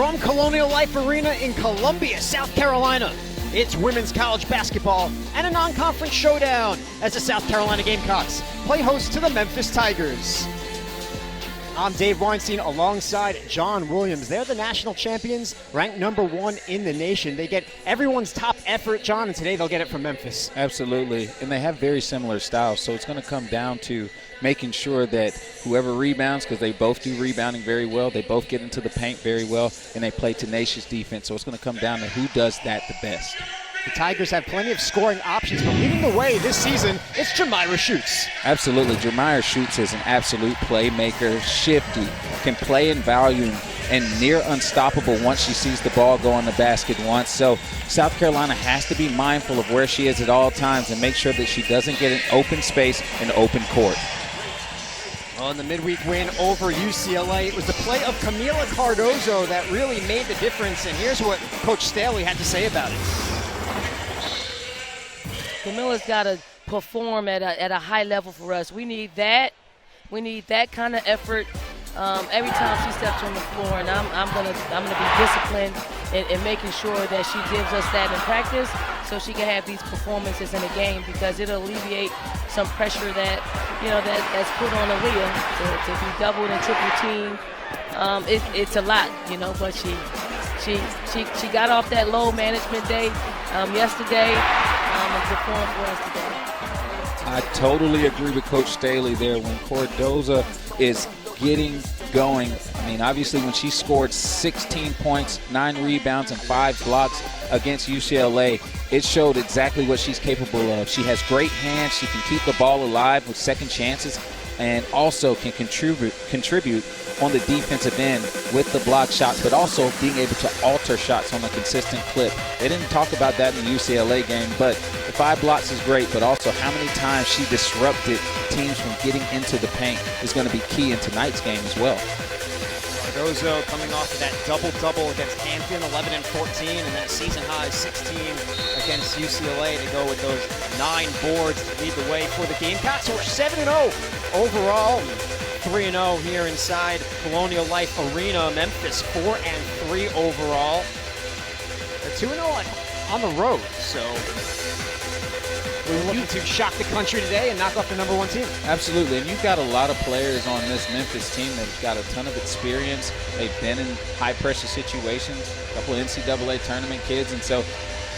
From Colonial Life Arena in Columbia, South Carolina, it's women's college basketball and a non-conference showdown as the South Carolina Gamecocks play host to the Memphis Tigers. I'm Dave Weinstein alongside John Williams. They're the national champions, ranked #1 in the nation. They get everyone's top effort, John, and today they'll get it from Memphis. Absolutely, and they have very similar styles, so it's going to come down to making sure that whoever rebounds, because they both do rebounding very well, they both get into the paint very well, and they play tenacious defense, so it's going to come down to who does that the best. The Tigers have plenty of scoring options, but leading the way this season, it's Jamira Schutz. Absolutely. Jamira Schutz is an absolute playmaker, shifty, can play in volume, and near unstoppable once she sees the ball go on the basket once. So South Carolina has to be mindful of where she is at all times and make sure that she doesn't get an open space and open court. On the midweek win over UCLA, it was the play of Camila Cardozo that really made the difference, and here's what Coach Staley had to say about it. Camila's got to perform at a high level for us. We need that. We need that kind of effort every time she steps on the floor, and I'm gonna be disciplined in making sure that she gives us that in practice, so she can have these performances in a game, because it'll alleviate some pressure that's put on Aaliyah to be doubled and triple teamed. It's a lot, but she got off that load management day yesterday. And perform for us today. I totally agree with Coach Staley there. When Cardozo is getting going, I mean, obviously when she scored 16 points, 9 rebounds, and 5 blocks against UCLA, it showed exactly what she's capable of. She has great hands. She can keep the ball alive with second chances, and also can contribute on the defensive end with the block shots, but also being able to alter shots on a consistent clip. They didn't talk about that in the UCLA game, but the 5 blocks is great, but also how many times she disrupted teams from getting into the paint is going to be key in tonight's game as well. Cardozo coming off of that double-double against Hampton, 11 and 14, and then a season-high 16 against UCLA to go with those 9 boards to lead the way for the Gamecocks. So we're 7-0 overall, 3-0 here inside Colonial Life Arena. Memphis 4-3 overall. They're 2-0 on the road, so we're looking to shock the country today and knock off the #1 team. Absolutely, and you've got a lot of players on this Memphis team that have got a ton of experience. They've been in high-pressure situations, a couple of NCAA tournament kids, and so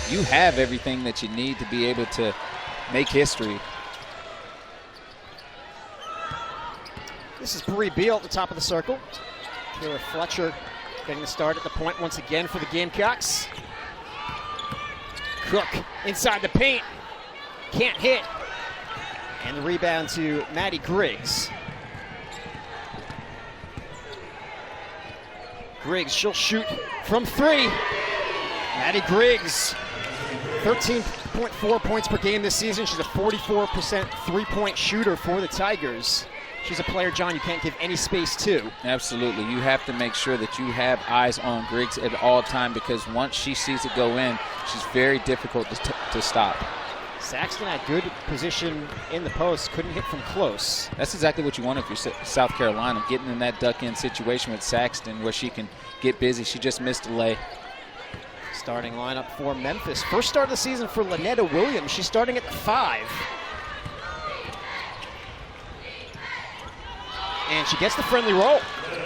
you have everything that you need to be able to make history. This is Bree Beal at the top of the circle. Kayla Fletcher getting the start at the point once again for the Gamecocks. Cook inside the paint. Can't hit. And the rebound to Maddie Griggs. Griggs, she'll shoot from 3. Maddie Griggs, 13.4 points per game this season. She's a 44% three-point shooter for the Tigers. She's a player, John, you can't give any space to. Absolutely. You have to make sure that you have eyes on Griggs at all time, because once she sees it go in, she's very difficult to stop. Saxton had good position in the post, couldn't hit from close. That's exactly what you want if you're South Carolina, getting in that duck-in situation with Saxton where she can get busy. She just missed a lay. Starting lineup for Memphis. First start of the season for Lynetta Williams. She's starting at the 5. And she gets the friendly roll.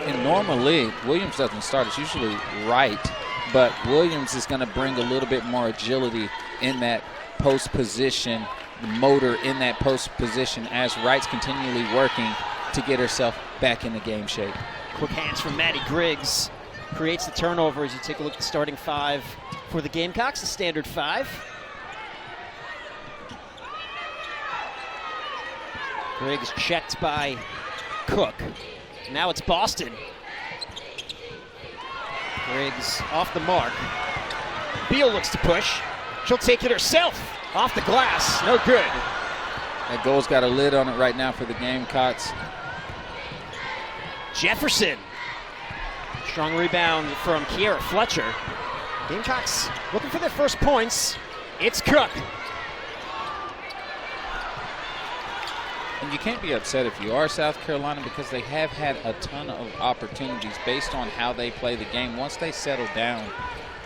And normally, Williams doesn't start. It's usually Wright. But Williams is going to bring a little bit more agility in that post position, the motor in that post position, as Wright's continually working to get herself back into game shape. Quick hands from Maddie Griggs. Creates the turnover as you take a look at the starting 5 for the Gamecocks, the standard 5. Griggs checked by Cook. Now it's Boston. Griggs off the mark. Beal looks to push. She'll take it herself off the glass. No good. That goal's got a lid on it right now for the Gamecocks. Jefferson. Strong rebound from Kiera Fletcher. Gamecocks looking for their first points. It's Cook. And you can't be upset if you are South Carolina, because they have had a ton of opportunities based on how they play the game. Once they settle down,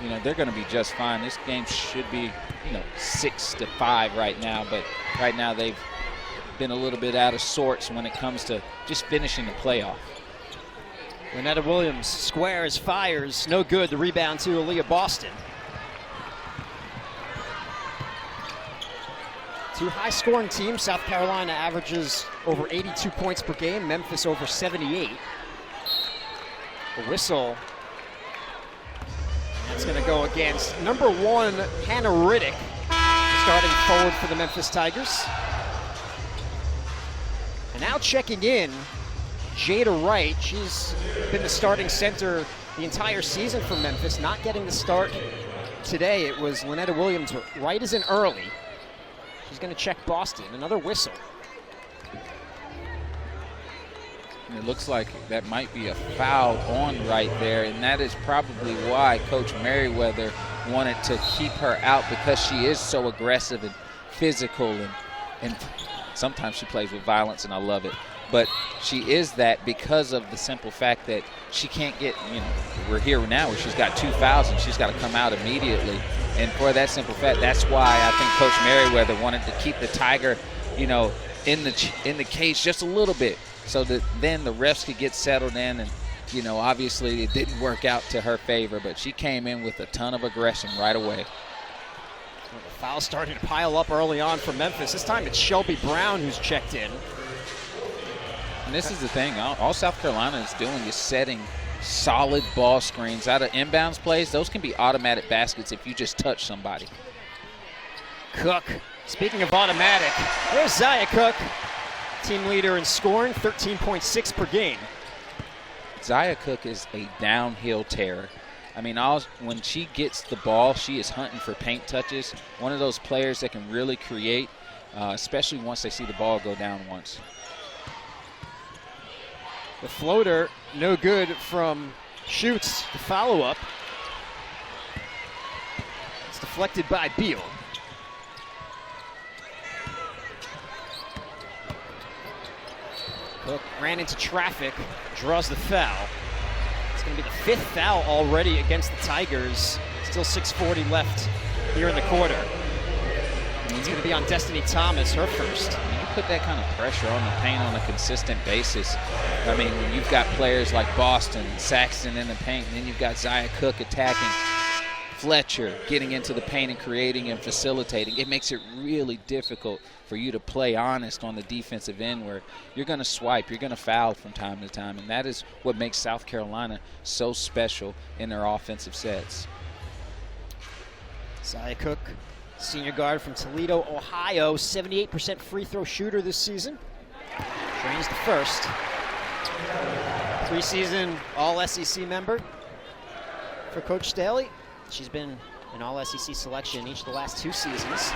you know, they're going to be just fine. This game should be, you know, 6-5 right now, but right now they've been a little bit out of sorts when it comes to just finishing the playoff. Lynetta Williams squares, fires, no good. The rebound to Aaliyah Boston. Two high-scoring teams. South Carolina averages over 82 points per game. Memphis over 78. A whistle. That's going to go against number 1, Hannah Riddick, starting forward for the Memphis Tigers. And now checking in, Jada Wright. She's been the starting center the entire season for Memphis, not getting the start today. It was Lynetta Williams. Wright is in early. She's going to check Boston. Another whistle. And it looks like that might be a foul on Wright there, and that is probably why Coach Merriweather wanted to keep her out, because she is so aggressive and physical, and sometimes she plays with violence, and I love it. But she is that because of the simple fact that she can't get, you know, we're here now where she's got 2 fouls and she's got to come out immediately. And for that simple fact, that's why I think Coach Merriweather wanted to keep the Tiger, you know, in the cage just a little bit, so that then the refs could get settled in. And, you know, obviously it didn't work out to her favor, but she came in with a ton of aggression right away. Well, the foul starting to pile up early on for Memphis. This time it's Shelby Brown who's checked in. And this is the thing, all South Carolina is doing is setting solid ball screens. Out of inbounds plays, those can be automatic baskets if you just touch somebody. Cook, speaking of automatic, there's Zaya Cook, team leader in scoring, 13.6 per game. Zaya Cook is a downhill terror. I mean, when she gets the ball, she is hunting for paint touches. One of those players that can really create, especially once they see the ball go down once. The floater, no good from Schutz. The follow-up. It's deflected by Beal. Cook ran into traffic, draws the foul. It's going to be the 5th foul already against the Tigers. Still 6:40 left here in the quarter. It's going to be on Destiny Thomas, her first. You put that kind of pressure on the paint on a consistent basis. I mean, when you've got players like Boston and Saxton in the paint, and then you've got Zaya Cook attacking, Fletcher getting into the paint and creating and facilitating, it makes it really difficult for you to play honest on the defensive end, where you're going to swipe, you're going to foul from time to time, and that is what makes South Carolina so special in their offensive sets. Zaya Cook, senior guard from Toledo, Ohio, 78% free throw shooter this season. Trains the first. Preseason All-SEC member for Coach Staley. She's been an All-SEC selection each of the last 2 seasons.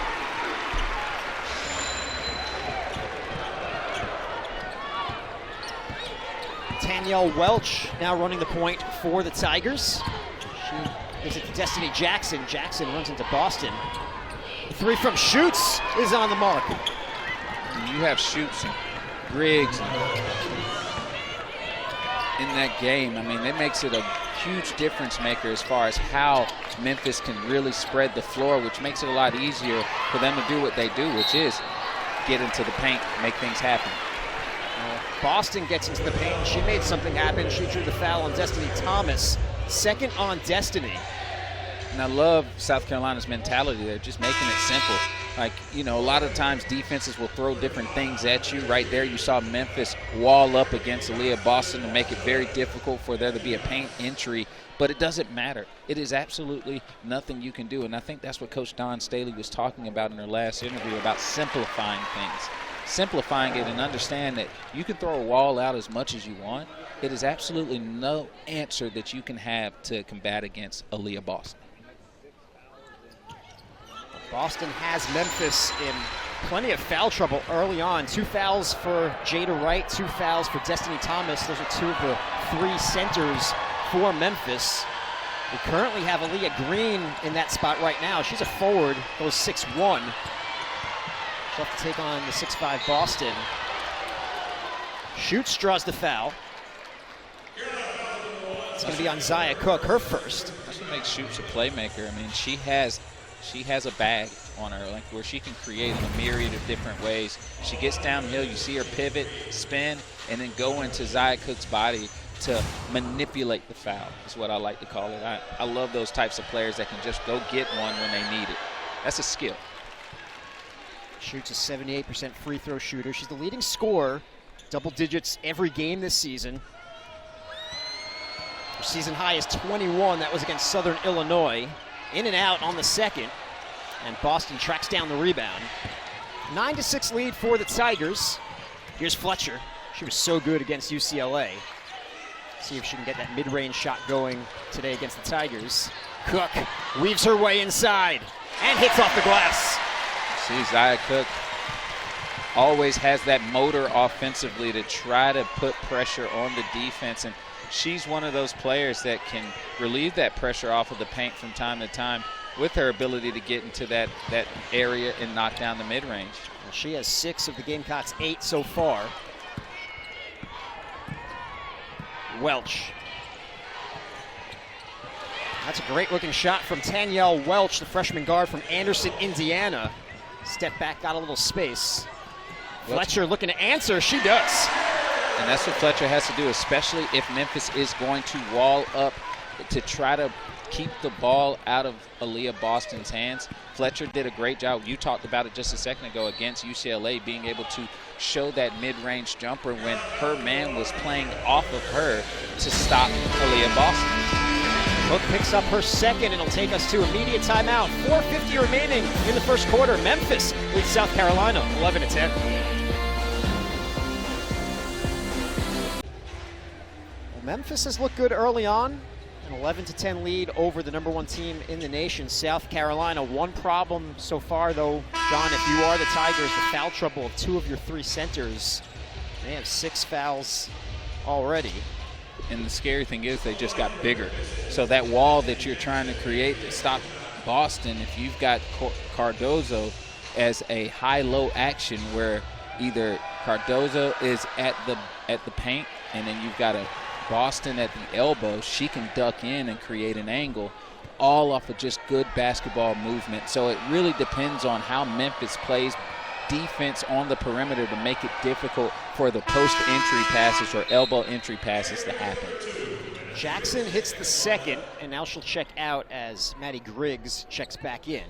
Danielle Welch now running the point for the Tigers. She gives it to Destiny Jackson. Jackson runs into Boston. The 3 from Schutz is on the mark. You have Schutz and Griggs in that game. I mean, that makes it a huge difference maker as far as how Memphis can really spread the floor, which makes it a lot easier for them to do what they do, which is get into the paint, make things happen. Boston gets into the paint, and she made something happen. She drew the foul on Destiny Thomas. Second on Destiny. And I love South Carolina's mentality there, just making it simple. Like, you know, a lot of times defenses will throw different things at you. Right there, you saw Memphis wall up against Aaliyah Boston to make it very difficult for there to be a paint entry, but it doesn't matter. It is absolutely nothing you can do, and I think that's what Coach Don Staley was talking about in her last interview, about simplifying things. Simplifying it and understand that you can throw a wall out as much as you want. It is absolutely no answer that you can have to combat against Aaliyah Boston. Boston has Memphis in plenty of foul trouble early on. 2 fouls for Jada Wright, 2 fouls for Destiny Thomas. Those are 2 of the 3 centers for Memphis. We currently have Aaliyah Green in that spot right now. She's a forward, goes 6'1". She'll have to take on the 6'5 Boston. Shoots, draws the foul. It's going to be on Zia Cook, her first. That's what makes Shoots a playmaker. I mean, she has a bag on her, like where she can create in a myriad of different ways. She gets downhill, you see her pivot, spin, and then go into Zia Cook's body to manipulate the foul, is what I like to call it. I love those types of players that can just go get one when they need it. That's a skill. Shoots a 78% free throw shooter. She's the leading scorer, double digits every game this season. Her season high is 21. That was against Southern Illinois. In and out on the second, and Boston tracks down the rebound. 9-6 lead for the Tigers. Here's Fletcher. She was so good against UCLA. See if she can get that mid-range shot going today against the Tigers. Cook weaves her way inside and hits off the glass. See, Zia Cook always has that motor offensively to try to put pressure on the defense, and she's one of those players that can relieve that pressure off of the paint from time to time with her ability to get into that area and knock down the mid-range. Well, she has 6 of the Gamecocks' 8 so far. Welch. That's a great-looking shot from Tanyelle Welch, the freshman guard from Anderson, Indiana. Step back, got a little space. Fletcher looking to answer. She does. And that's what Fletcher has to do, especially if Memphis is going to wall up to try to keep the ball out of Aaliyah Boston's hands. Fletcher did a great job. You talked about it just a second ago against UCLA, being able to show that mid-range jumper when her man was playing off of her to stop Aaliyah Boston. Cook picks up her second, and it'll take us to immediate timeout. 4:50 remaining in the first quarter. Memphis leads South Carolina 11-10. Memphis has looked good early on. An 11-10 lead over the #1 team in the nation, South Carolina. One problem so far, though, John, if you are the Tigers, the foul trouble of 2 of your 3 centers. They have 6 fouls already. And the scary thing is they just got bigger. So that wall that you're trying to create to stop Boston, if you've got Cardozo as a high-low action where either Cardozo is at the paint and then you've got a Boston at the elbow, she can duck in and create an angle, all off of just good basketball movement. So it really depends on how Memphis plays defense on the perimeter to make it difficult for the post entry passes or elbow entry passes to happen. Jackson hits the second, and now she'll check out as Maddie Griggs checks back in.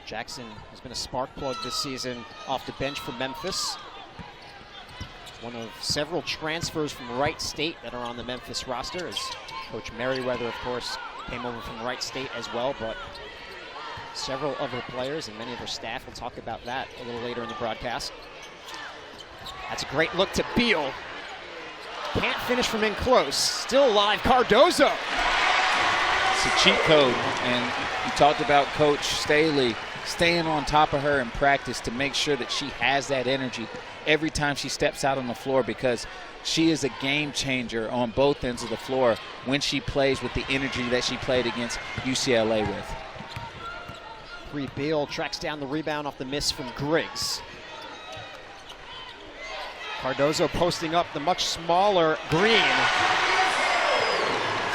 Jackson has been a spark plug this season off the bench for Memphis. One of several transfers from Wright State that are on the Memphis roster, as Coach Merriweather, of course, came over from Wright State as well, but several of her players and many of her staff, we'll talk about that a little later in the broadcast. That's a great look to Beal. Can't finish from in close. Still alive, Cardozo. It's a cheat code, and you talked about Coach Staley staying on top of her in practice to make sure that she has that energy every time she steps out on the floor, because she is a game changer on both ends of the floor when she plays with the energy that she played against UCLA with. Bree Beal tracks down the rebound off the miss from Griggs. Cardozo posting up the much smaller Green.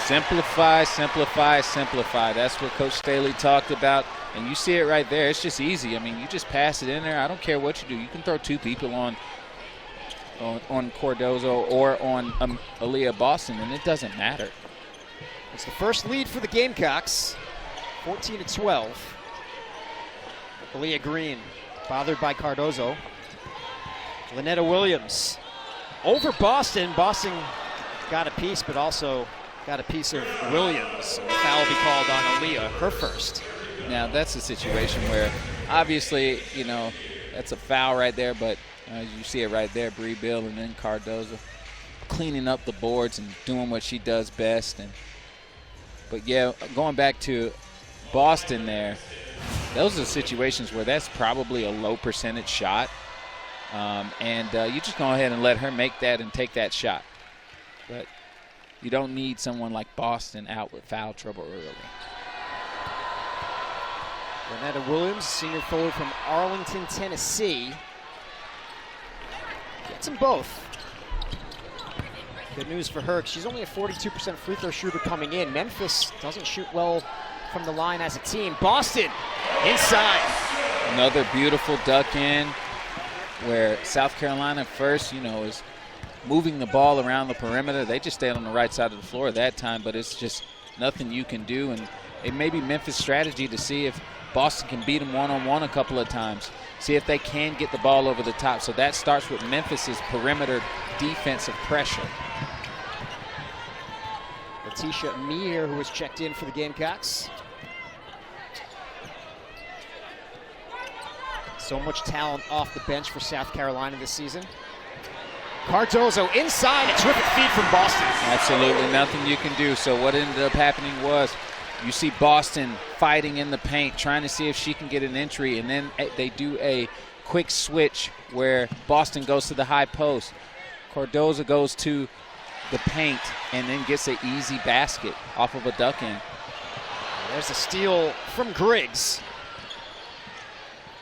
Simplify, simplify, simplify. That's what Coach Staley talked about. And you see it right there. It's just easy. I mean, you just pass it in there. I don't care what you do. You can throw 2 people on Cardozo or on Aaliyah Boston, and it doesn't matter. It's the first lead for the Gamecocks, 14-12. Aaliyah Green, bothered by Cardozo. Lynetta Williams over Boston. Boston got a piece, but also got a piece of Williams. And the foul will be called on Aaliyah, her first. Now, that's a situation where, obviously, you know, that's a foul right there, but you see it right there, Bree Beal and then Cardozo cleaning up the boards and doing what she does best. But, yeah, going back to Boston there, those are situations where that's probably a low percentage shot. You just go ahead and let her make that and take that shot. But you don't need someone like Boston out with foul trouble early. Lynetta Williams, senior forward from Arlington, Tennessee. Gets them both. Good news for her. She's only a 42% free throw shooter coming in. Memphis doesn't shoot well from the line as a team. Boston inside. Another beautiful duck in where South Carolina first, is moving the ball around the perimeter. They just stayed on the right side of the floor at that time, but it's just nothing you can do. And it may be Memphis' strategy to see if Boston can beat them one-on-one a couple of times. See if they can get the ball over the top. So that starts with Memphis' perimeter defensive pressure. Letitia Meir, who was checked in for the Gamecocks. So much talent off the bench for South Carolina this season. Cardozo inside, a terrific feed from Boston. Absolutely nothing you can do. So what ended up happening was you see Boston fighting in the paint, trying to see if she can get an entry, and then they do a quick switch where Boston goes to the high post. Cardozo goes to the paint and then gets an easy basket off of a duck in. There's a steal from Griggs.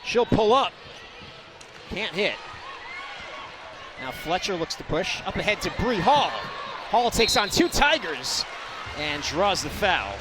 She'll pull up. Can't hit. Now Fletcher looks to push. Up ahead to Bree Hall. Hall takes on two Tigers and draws the foul.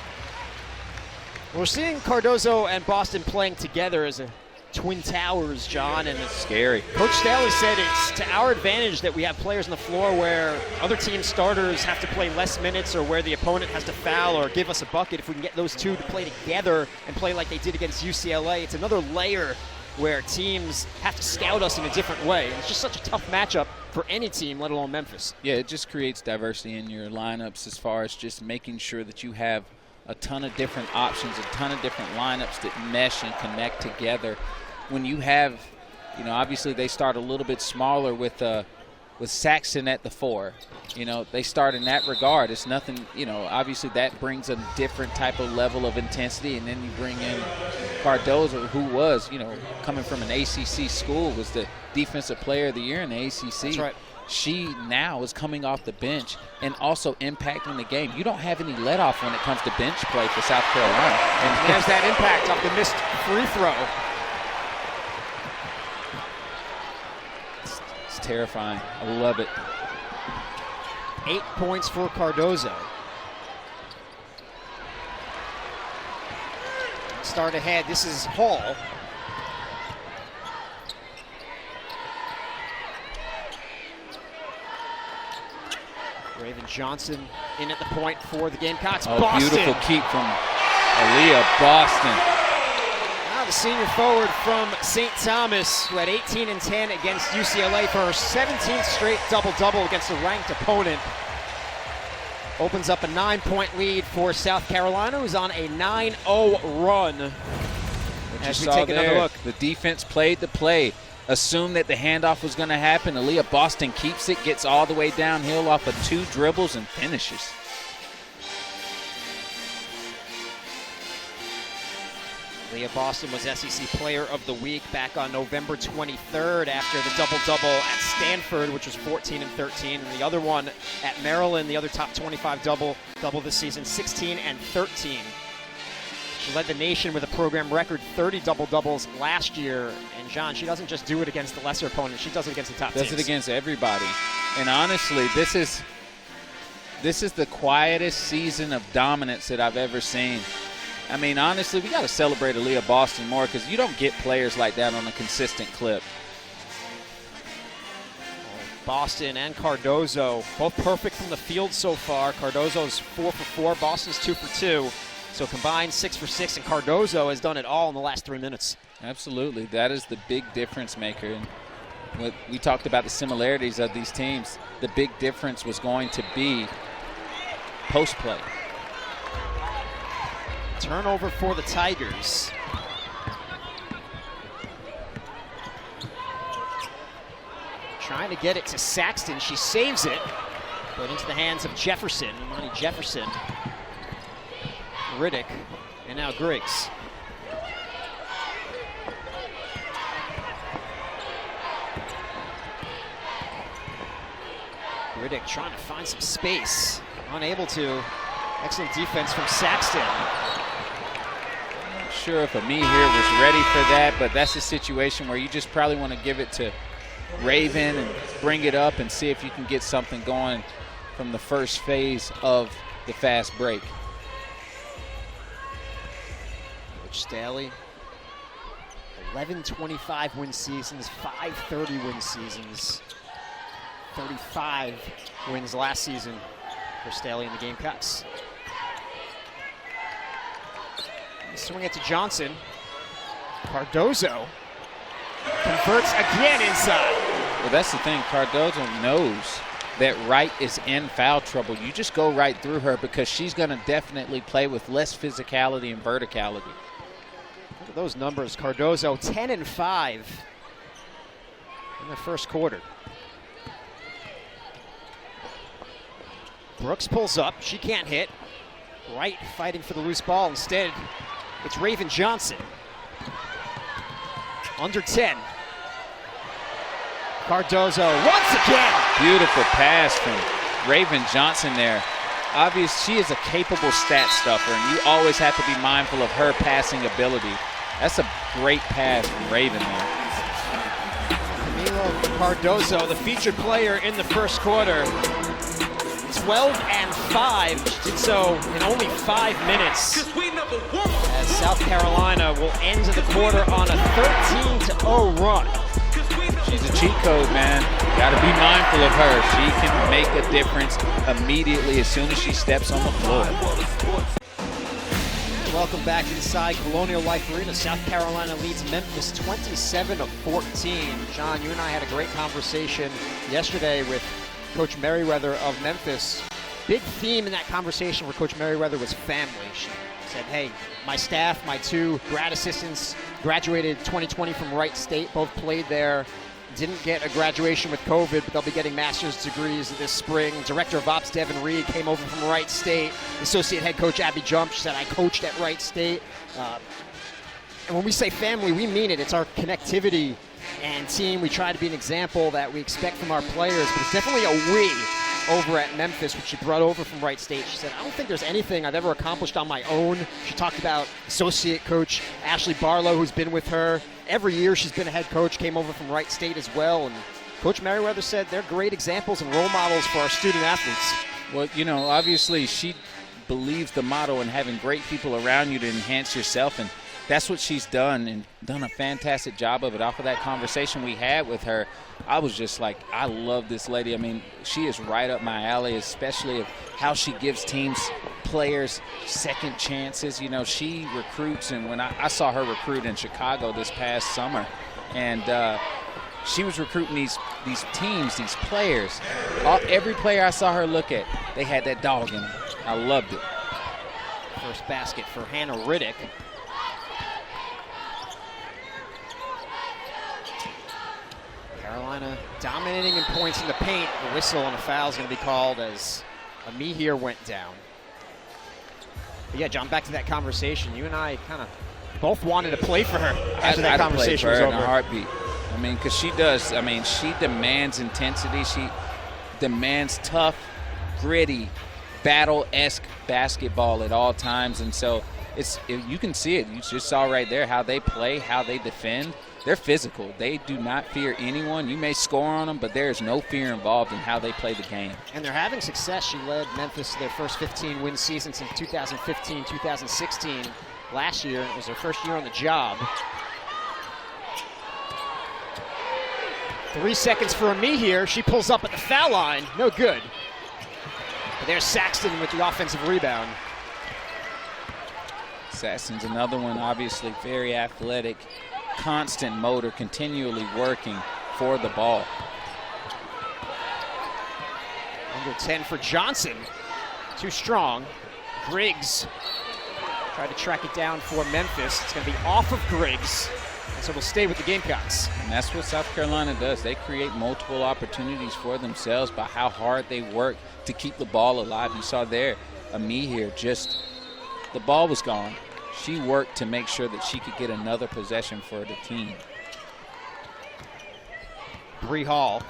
We're seeing Cardozo and Boston playing together as a Twin Towers, John, and it's scary. Coach Staley said it's to our advantage that we have players on the floor where other team starters have to play less minutes or where the opponent has to foul or give us a bucket. If we can get those two to play together and play like they did against UCLA, it's another layer where teams have to scout us in a different way. It's just such a tough matchup for any team, let alone Memphis. Yeah, it just creates diversity in your lineups as far as just making sure that you have a ton of different options, a ton of different lineups that mesh and connect together. When you have, obviously they start a little bit smaller with Saxton at the 4. They start in that regard. It's nothing, obviously that brings a different type of level of intensity, and then you bring in Cardozo, who was, coming from an ACC school, was the defensive player of the year in the ACC. That's right. She now is coming off the bench and also impacting the game. You don't have any let-off when it comes to bench play for South Carolina. And there's that impact off the missed free throw. It's terrifying. I love it. 8 points for Cardozo. Start ahead. This is Hall. Raven Johnson in at the point for the Gamecocks. Oh, Boston. Beautiful keep from Aaliyah Boston. Now the senior forward from St. Thomas, who had 18 and 10 against UCLA for her 17th straight double-double against a ranked opponent. Opens up a 9-point lead for South Carolina, who's on a 9-0 run. As we take another look. The defense played the play. Assumed that the handoff was going to happen. Aaliyah Boston keeps it, gets all the way downhill off of 2 dribbles and finishes. Aaliyah Boston was SEC Player of the Week back on November 23rd after the double-double at Stanford, which was 14 and 13, and the other one at Maryland, the other top 25 double this season, 16 and 13. She led the nation with a program record 30 double-doubles last year. And, John, she doesn't just do it against the lesser opponents. She does it against the top teams. Does it against everybody. And, honestly, this is the quietest season of dominance that I've ever seen. I mean, honestly, we got to celebrate Aaliyah Boston more because you don't get players like that on a consistent clip. Boston and Cardozo, both perfect from the field so far. Cardozo's 4 for 4. Boston's 2 for 2. So combined 6 for 6, and Cardozo has done it all in the last 3 minutes. Absolutely. That is the big difference maker. And we talked about the similarities of these teams. The big difference was going to be post play. Turnover for the Tigers. Trying to get it to Saxton. She saves it, but into the hands of Jefferson. Imani Jefferson. Riddick, and now Griggs. Riddick trying to find some space. Unable to. Excellent defense from Saxton. I'm not sure if Amir here was ready for that, but that's a situation where you just probably want to give it to Raven and bring it up and see if you can get something going. from the first phase of the fast break. Coach Staley, 11-25 win seasons, 5-30 win seasons, 35 wins last season for Staley and the Gamecocks. Swing it to Johnson. Cardozo converts again inside. Well, that's the thing. Cardozo knows that Wright is in foul trouble. You just go right through her because she's going to definitely play with less physicality and verticality. Look at those numbers. Cardozo 10-5 in the first quarter. Brooks pulls up. She can't hit. Wright fighting for the loose ball. Instead, it's Raven Johnson. Under 10. Cardozo once again. Beautiful pass from Raven Johnson there. Obviously, she is a capable stat stuffer, and you always have to be mindful of her passing ability. That's a great pass from Raven there. Camilo Cardozo, the featured player in the first quarter. 12-5, did so in only 5 minutes. As South Carolina will end the quarter on a 13-0 run. She's a cheat code, man. Got to be mindful of her. She can make a difference immediately as soon as she steps on the floor. Welcome back inside Colonial Life Arena. South Carolina leads Memphis 27-14. John, you and I had a great conversation yesterday with Coach Merriweather of Memphis. Big theme in that conversation for Coach Merriweather was family. She said, hey, my staff, my 2 grad assistants graduated 2020 from Wright State, both played there. Didn't get a graduation with COVID, but they'll be getting master's degrees this spring. Director of Ops Devin Reed came over from Wright State. Associate head coach Abby Jump, she said, I coached at Wright State. And when we say family, we mean it. It's our connectivity and team. We try to be an example that we expect from our players, but it's definitely a we over at Memphis, which she brought over from Wright State. She said, I don't think there's anything I've ever accomplished on my own. She talked about associate coach Ashley Barlow, who's been with her. Every year she's been a head coach, came over from Wright State as well. And Coach Merriweather said they're great examples and role models for our student athletes. Well, you know, obviously she believes the motto in having great people around you to enhance yourself, and that's what she's done, and done a fantastic job of it. Off of that conversation we had with her, I was just like, I love this lady. I mean, she is right up my alley, especially of how she gives teams, players second chances. You know, she recruits, and when I saw her recruit in Chicago this past summer, and she was recruiting these teams, these players. Every player I saw her look at, they had that dog in them. I loved it. First basket for Hannah Riddick. Carolina dominating in points in the paint. A whistle and a foul is going to be called as Amihir went down. But yeah, John, back to that conversation. You and I kind of both wanted to play for her after that conversation was over. In a heartbeat. I mean, because she does. I mean, she demands intensity. She demands tough, gritty, battle-esque basketball at all times. And so you can see it. You just saw right there how they play, how they defend. They're physical. They do not fear anyone. You may score on them, but there is no fear involved in how they play the game. And they're having success. She led Memphis to their first 15-win season since 2015, 2016. Last year, it was her first year on the job. 3 seconds for Amihir. She pulls up at the foul line. No good. But there's Saxton with the offensive rebound. Saxton's another one, obviously very athletic, constant motor, continually working for the ball. Under 10 for Johnson. Too strong. Griggs tried to track it down for Memphis. It's going to be off of Griggs, and so it'll stay with the Gamecocks. And that's what South Carolina does. They create multiple opportunities for themselves by how hard they work to keep the ball alive. You saw there, Amihir, just the ball was gone. She worked to make sure that she could get another possession for the team. Bree Hall.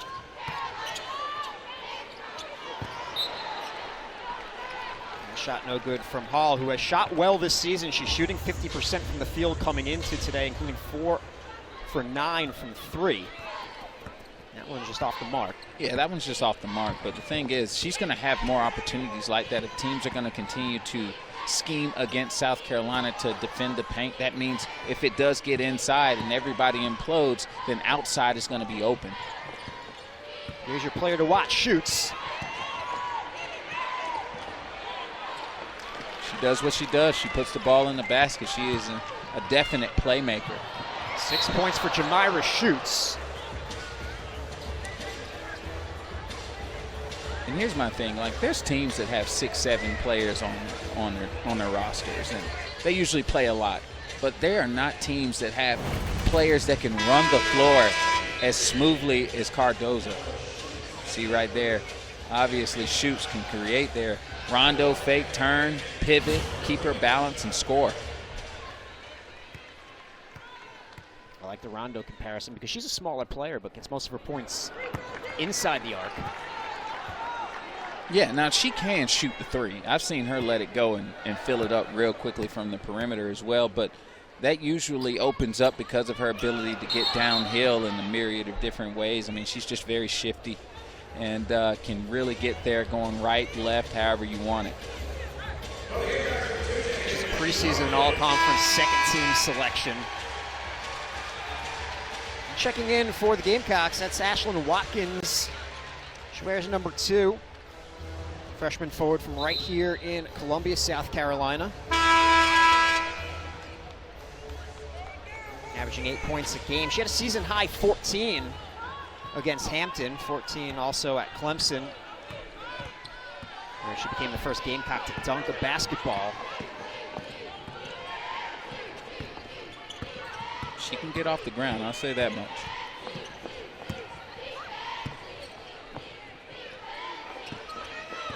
Shot no good from Hall, who has shot well this season. She's shooting 50% from the field coming into today, including 4 for 9 from 3. That one's just off the mark. Yeah, that one's just off the mark. But the thing is, she's going to have more opportunities like that if teams are going to continue to scheme against South Carolina to defend the paint. That means if it does get inside and everybody implodes, then outside is going to be open. Here's your player to watch. Shoots. She does what she does. She puts the ball in the basket. She is a definite playmaker. 6 points for Jamira Shoots. And here's my thing, like there's teams that have 6-7 players on their rosters, and they usually play a lot. But there are not teams that have players that can run the floor as smoothly as Cardozo. See right there, obviously Shoots can create there. Rondo, fake, turn, pivot, keep her balance, and score. I like the Rondo comparison because she's a smaller player but gets most of her points inside the arc. Yeah, now she can shoot the three. I've seen her let it go and fill it up real quickly from the perimeter as well, but that usually opens up because of her ability to get downhill in a myriad of different ways. I mean, she's just very shifty and can really get there going right, left, however you want it. She's a preseason all-conference second-team selection. Checking in for the Gamecocks, that's Ashlyn Watkins. She wears number 2. Freshman forward from right here in Columbia, South Carolina. Averaging 8 points a game. She had a season-high 14 against Hampton, 14 also at Clemson, where she became the first Gamecock to dunk a basketball. She can get off the ground, I'll say that much.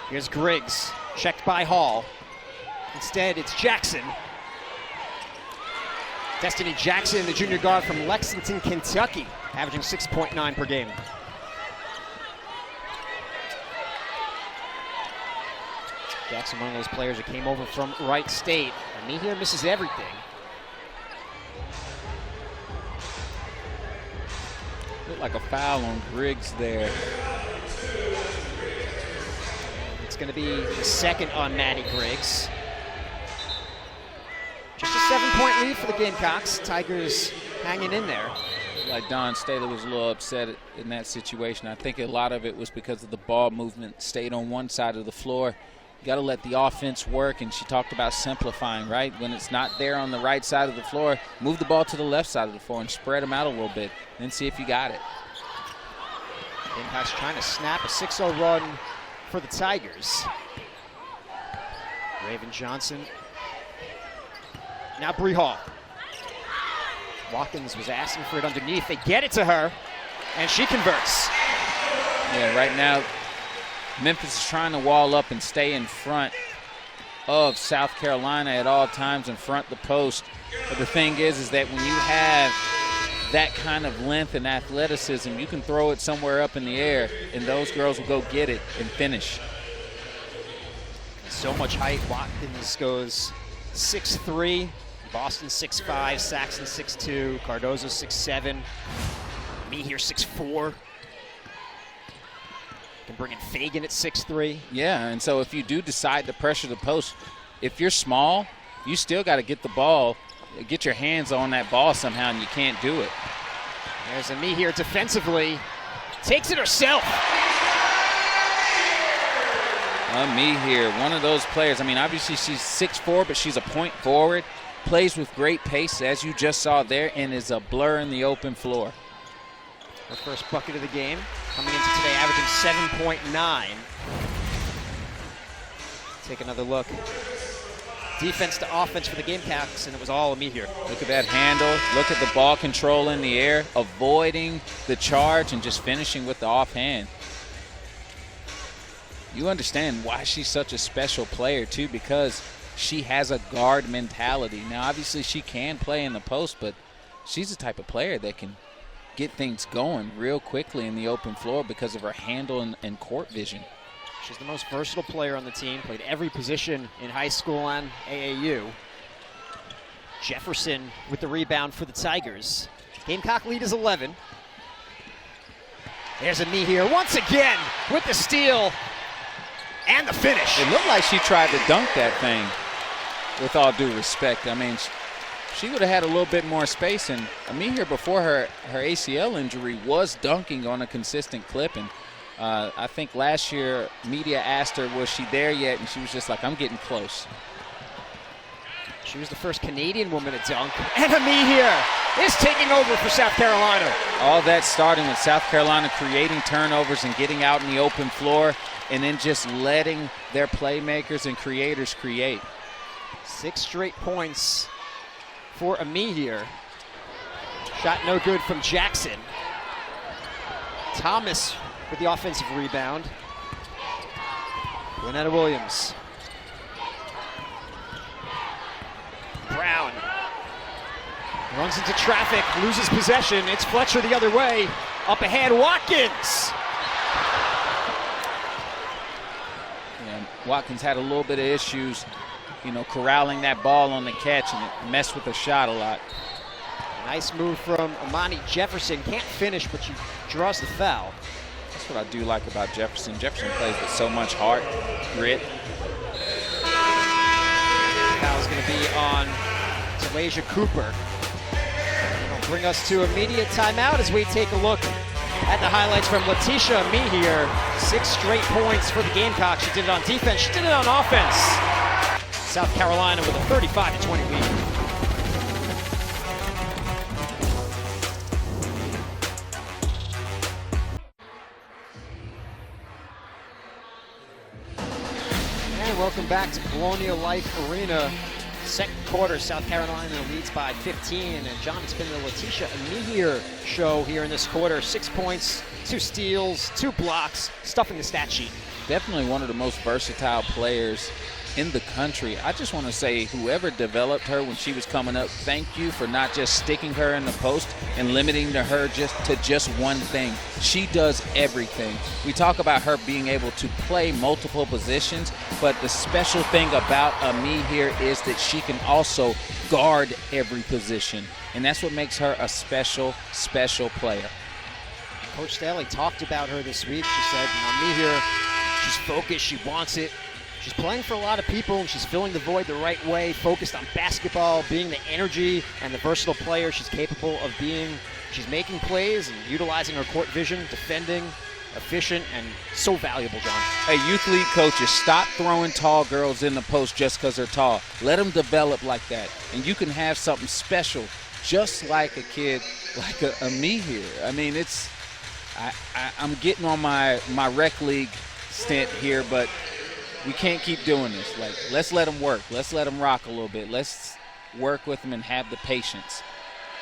Here's Griggs, checked by Hall. Instead, it's Jackson. Destiny Jackson, the junior guard from Lexington, Kentucky, averaging 6.9 per game. Jackson, one of those players who came over from Wright State. And me here misses everything. Looked like a foul on Griggs there. It's going to be the second on Maddie Griggs. Just a 7-point lead for the Gamecocks. Tigers hanging in there. Like Don Staley was a little upset in that situation. I think a lot of it was because of the ball movement stayed on one side of the floor. You got to let the offense work, and she talked about simplifying, right? When it's not there on the right side of the floor, move the ball to the left side of the floor and spread them out a little bit, then see if you got it. Gamecocks trying to snap a 6-0 run for the Tigers. Raven Johnson. Now Bree Hall. Watkins was asking for it underneath. They get it to her, and she converts. Yeah, right now, Memphis is trying to wall up and stay in front of South Carolina at all times and front the post. But the thing is that when you have that kind of length and athleticism, you can throw it somewhere up in the air, and those girls will go get it and finish. So much height. Watkins goes 6'3", Boston 6'5", Saxon 6'2", Cardozo 6'7", me here 6'4". Can bring in Fagan at 6'3". Yeah, and so if you do decide to pressure the post, if you're small, you still got to get the ball, get your hands on that ball somehow, and you can't do it. There's a me here defensively. Takes it herself. Me here, one of those players. I mean, obviously she's 6'4", but she's a point forward. Plays with great pace, as you just saw there, and is a blur in the open floor. Her first bucket of the game, coming into today, averaging 7.9. Take another look. Defense to offense for the Gamecocks, and it was all me here. Look at that handle. Look at the ball control in the air, avoiding the charge and just finishing with the offhand. You understand why she's such a special player, too, because she has a guard mentality. Now, obviously, she can play in the post, but she's the type of player that can get things going real quickly in the open floor because of her handle and court vision. She's the most versatile player on the team, played every position in high school and AAU. Jefferson with the rebound for the Tigers. Gamecock lead is 11. There's a knee here once again with the steal and the finish. It looked like she tried to dunk that thing, with all due respect. I mean, she would have had a little bit more space, and Amir before her ACL injury was dunking on a consistent clip, and I think last year media asked her, was she there yet, and she was just like, I'm getting close. She was the first Canadian woman to dunk, and Amir is taking over for South Carolina. All that starting with South Carolina creating turnovers and getting out in the open floor, and then just letting their playmakers and creators create. 6 straight points for Amir. Shot no good from Jackson. Thomas with the offensive rebound. Lynetta Williams. Brown runs into traffic, loses possession. It's Fletcher the other way. Up ahead, Watkins. And Watkins had a little bit of issues, corralling that ball on the catch, and it messed with the shot a lot. Nice move from Amani Jefferson. Can't finish, but she draws the foul. That's what I do like about Jefferson. Jefferson plays with so much heart, grit. Foul's going to be on Talasia Cooper. It'll bring us to immediate timeout as we take a look at the highlights from Letitia Amir. 6 straight points for the Gamecocks. She did it on defense. She did it on offense. South Carolina with a 35-20 lead. Welcome back to Colonial Life Arena. Second quarter, South Carolina leads by 15. And John, it's been the Letitia Amir show here in this quarter. 6 points, 2 steals, 2 blocks, stuffing the stat sheet. Definitely one of the most versatile players in the country. I just want to say, whoever developed her when she was coming up, thank you for not just sticking her in the post and limiting her to just one thing. She does everything. We talk about her being able to play multiple positions, but the special thing about Ami here is that she can also guard every position, and that's what makes her a special, special player. Coach Staley talked about her this week. She said, Ami here, she's focused, she wants it. She's playing for a lot of people, and she's filling the void the right way, focused on basketball, being the energy and the versatile player she's capable of being. She's making plays and utilizing her court vision, defending, efficient, and so valuable, John. Hey, youth league coaches, stop throwing tall girls in the post just because they're tall. Let them develop like that, and you can have something special, just like a kid like a me here. I mean, I'm getting on my rec league stint here, but we can't keep doing this. Like, let's let them work. Let's let them rock a little bit. Let's work with them and have the patience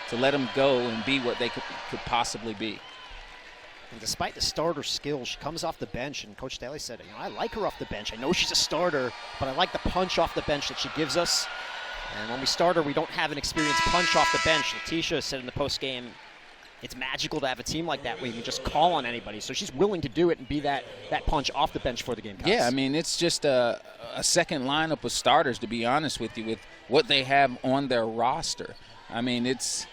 to let them go and be what they could possibly be. And despite the starter skills, she comes off the bench, and Coach Staley said, I like her off the bench. I know she's a starter, but I like the punch off the bench that she gives us. And when we start her, we don't have an experienced punch off the bench. Letitia said in the postgame, it's magical to have a team like that where you can just call on anybody. So she's willing to do it and be that punch off the bench for the Gamecocks. Yeah, I mean, it's just a second lineup of starters, to be honest with you, with what they have on their roster. I mean, it's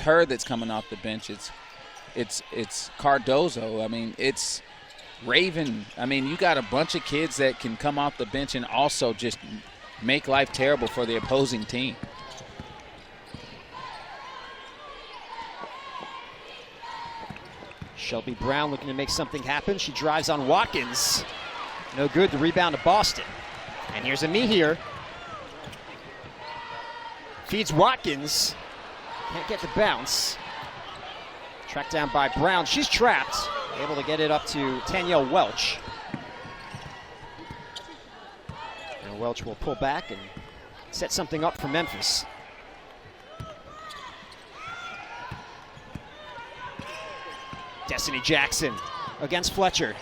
her that's coming off the bench. It's Cardozo. I mean, it's Raven. I mean, you got a bunch of kids that can come off the bench and also just make life terrible for the opposing team. Shelby Brown looking to make something happen. She drives on Watkins. No good. The rebound to Boston. And here's Ami here. Feeds Watkins. Can't get the bounce. Tracked down by Brown. She's trapped. Able to get it up to Danielle Welch. And Welch will pull back and set something up for Memphis. Destiny Jackson against Fletcher.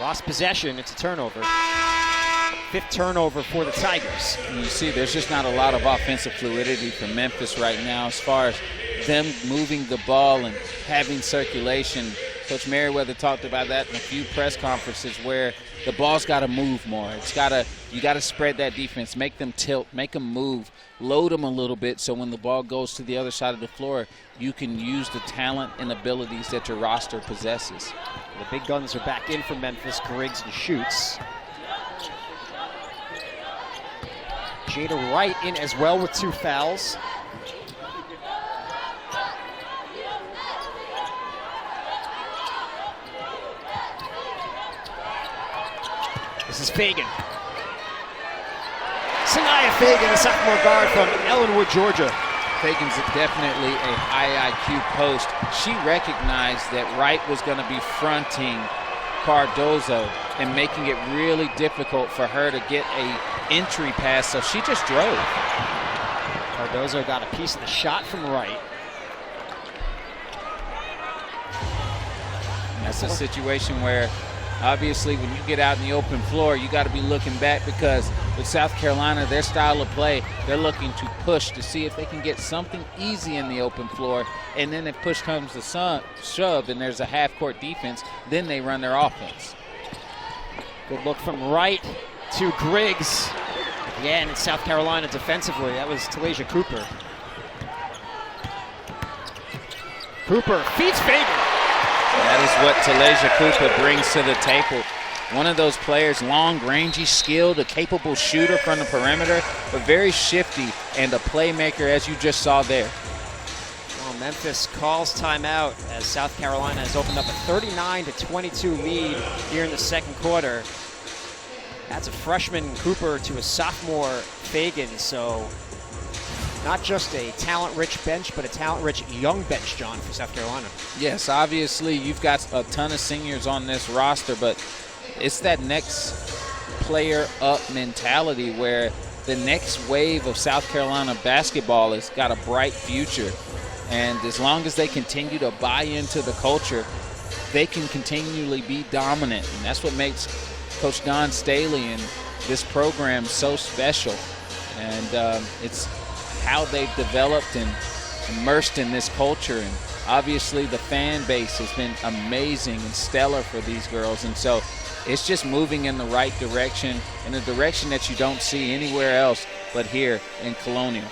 Lost possession. It's a turnover. 5th turnover for the Tigers. And you see, there's just not a lot of offensive fluidity for Memphis right now as far as them moving the ball and having circulation. Coach Merriweather talked about that in a few press conferences where the ball's got to move more. You got to spread that defense, make them tilt, make them move, load them a little bit so when the ball goes to the other side of the floor, you can use the talent and abilities that your roster possesses. The big guns are back in for Memphis, Griggs and Schutz. Jada Wright in as well with 2 fouls. This is Fagan. Sanaya Fagan, the sophomore guard from Ellenwood, Georgia. Fagan's definitely a high IQ post. She recognized that Wright was going to be fronting Cardozo and making it really difficult for her to get a entry pass, so she just drove. Cardozo got a piece of the shot from Wright. That's a situation where obviously when you get out in the open floor, you got to be looking back because with South Carolina, their style of play, they're looking to push to see if they can get something easy in the open floor, and then if push comes to shove and there's a half-court defense, then they run their offense. Good look from Wright to Griggs. Again, in South Carolina defensively, that was Talasia Cooper. Cooper feeds Fagan. That is what Talasia Cooper brings to the table. One of those players, long, rangy, skilled, a capable shooter from the perimeter, but very shifty and a playmaker, as you just saw there. Well, Memphis calls timeout as South Carolina has opened up a 39-22 lead here in the second quarter. That's a freshman Cooper to a sophomore Fagan, so not just a talent-rich bench, but a talent-rich young bench, John, for South Carolina. Yes, obviously you've got a ton of seniors on this roster, but it's that next player up mentality where the next wave of South Carolina basketball has got a bright future. And as long as they continue to buy into the culture, they can continually be dominant. And that's what makes Coach Don Staley and this program so special. And it's how they've developed and immersed in this culture. And obviously the fan base has been amazing and stellar for these girls. And so it's just moving in the right direction, in a direction that you don't see anywhere else but here in Colonial.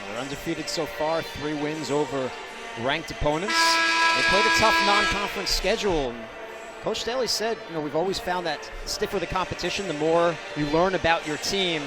They're undefeated so far, 3 wins over ranked opponents. They played a tough non-conference schedule. And Coach Staley said, we've always found that the stiffer the competition, the more you learn about your team.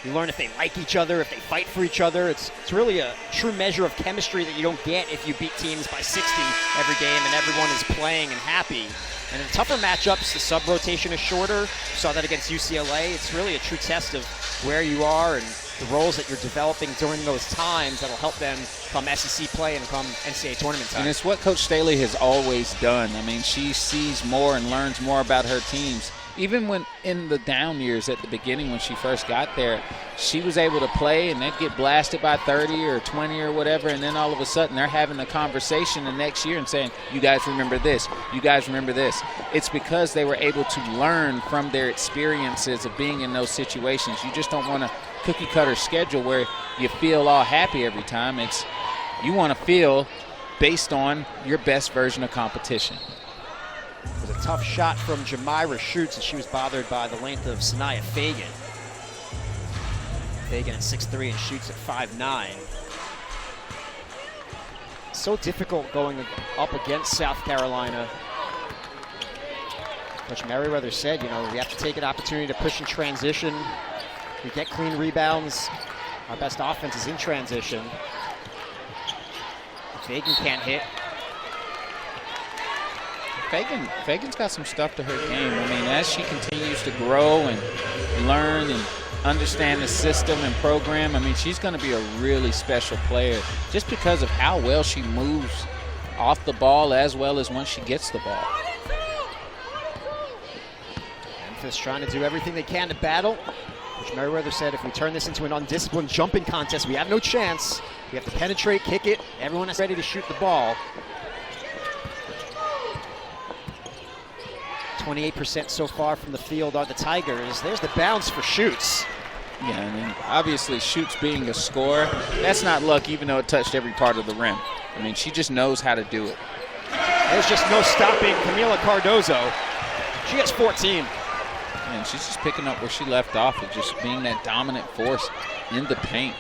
You learn if they like each other, if they fight for each other. It's really a true measure of chemistry that you don't get if you beat teams by 60 every game and everyone is playing and happy. And in tougher matchups, the sub-rotation is shorter. You saw that against UCLA. It's really a true test of where you are and the roles that you're developing during those times that'll help them come SEC play and come NCAA tournament time. And it's what Coach Staley has always done. I mean, she sees more and learns more about her teams. Even when in the down years at the beginning when she first got there, she was able to play and they'd get blasted by 30 or 20 or whatever, and then all of a sudden they're having a conversation the next year and saying, you guys remember this, you guys remember this. It's because they were able to learn from their experiences of being in those situations. You just don't want a cookie-cutter schedule where you feel all happy every time. You want to feel based on your best version of competition. It was a tough shot from Jamira Schutz, and she was bothered by the length of Sanaya Fagan. Fagan at 6'3" and Schutz at 5'9". So difficult going up against South Carolina. Coach Merriweather said, we have to take an opportunity to push in transition. We get clean rebounds. Our best offense is in transition. Fagan can't hit. Fagan's got some stuff to her game. I mean, as she continues to grow and learn and understand the system and program, I mean, she's going to be a really special player just because of how well she moves off the ball as well as when she gets the ball. Memphis trying to do everything they can to battle. Coach Merriweather said if we turn this into an undisciplined jumping contest, we have no chance. We have to penetrate, kick it. Everyone is ready to shoot the ball. 28% so far from the field are the Tigers. There's the bounce for Schutz. Yeah, I mean, obviously Schutz being a scorer, that's not luck even though it touched every part of the rim. I mean, she just knows how to do it. There's just no stopping Camila Cardozo. She has 14. And she's just picking up where she left off of just being that dominant force in the paint.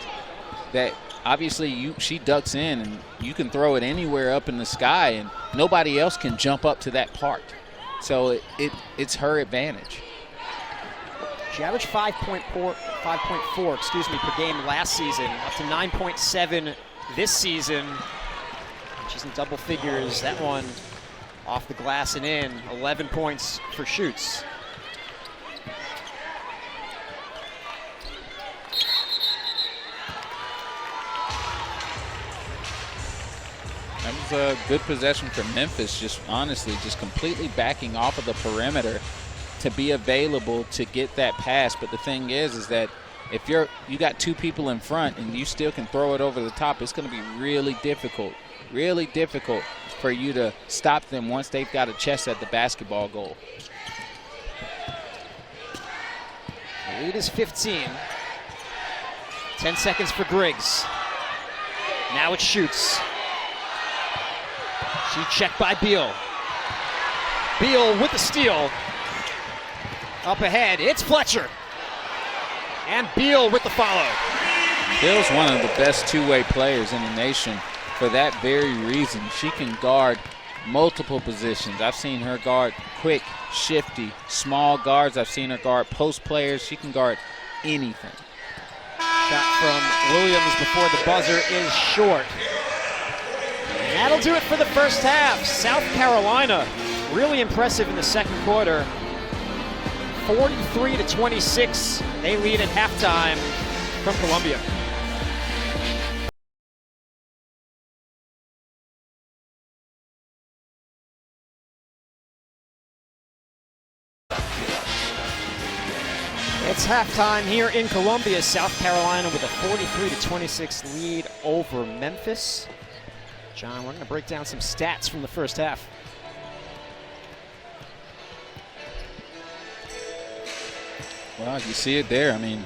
That obviously she ducks in and you can throw it anywhere up in the sky and nobody else can jump up to that part. So it's her advantage. She averaged 5.4 per game last season, up to 9.7 this season. She's in double figures. That one off the glass and in. 11 points for shoots. That was a good possession for Memphis, just honestly, just completely backing off of the perimeter to be available to get that pass. But the thing is that if you got two people in front and you still can throw it over the top, it's going to be really difficult for you to stop them once they've got a chest at the basketball goal. The lead is 15. 10 seconds for Griggs. Now it shoots. She checked by Beal. Beal with the steal. Up ahead, it's Fletcher. And Beal with the follow. Beal's one of the best two-way players in the nation for that very reason. She can guard multiple positions. I've seen her guard quick, shifty, small guards. I've seen her guard post players. She can guard anything. Shot from Williams before the buzzer is short. And that'll do it for the first half. South Carolina really impressive in the second quarter. 43-26. They lead at halftime from Columbia. It's halftime here in Columbia. South Carolina with a 43-26 lead over Memphis. John, we're going to break down some stats from the first half. Well, you see it there. I mean,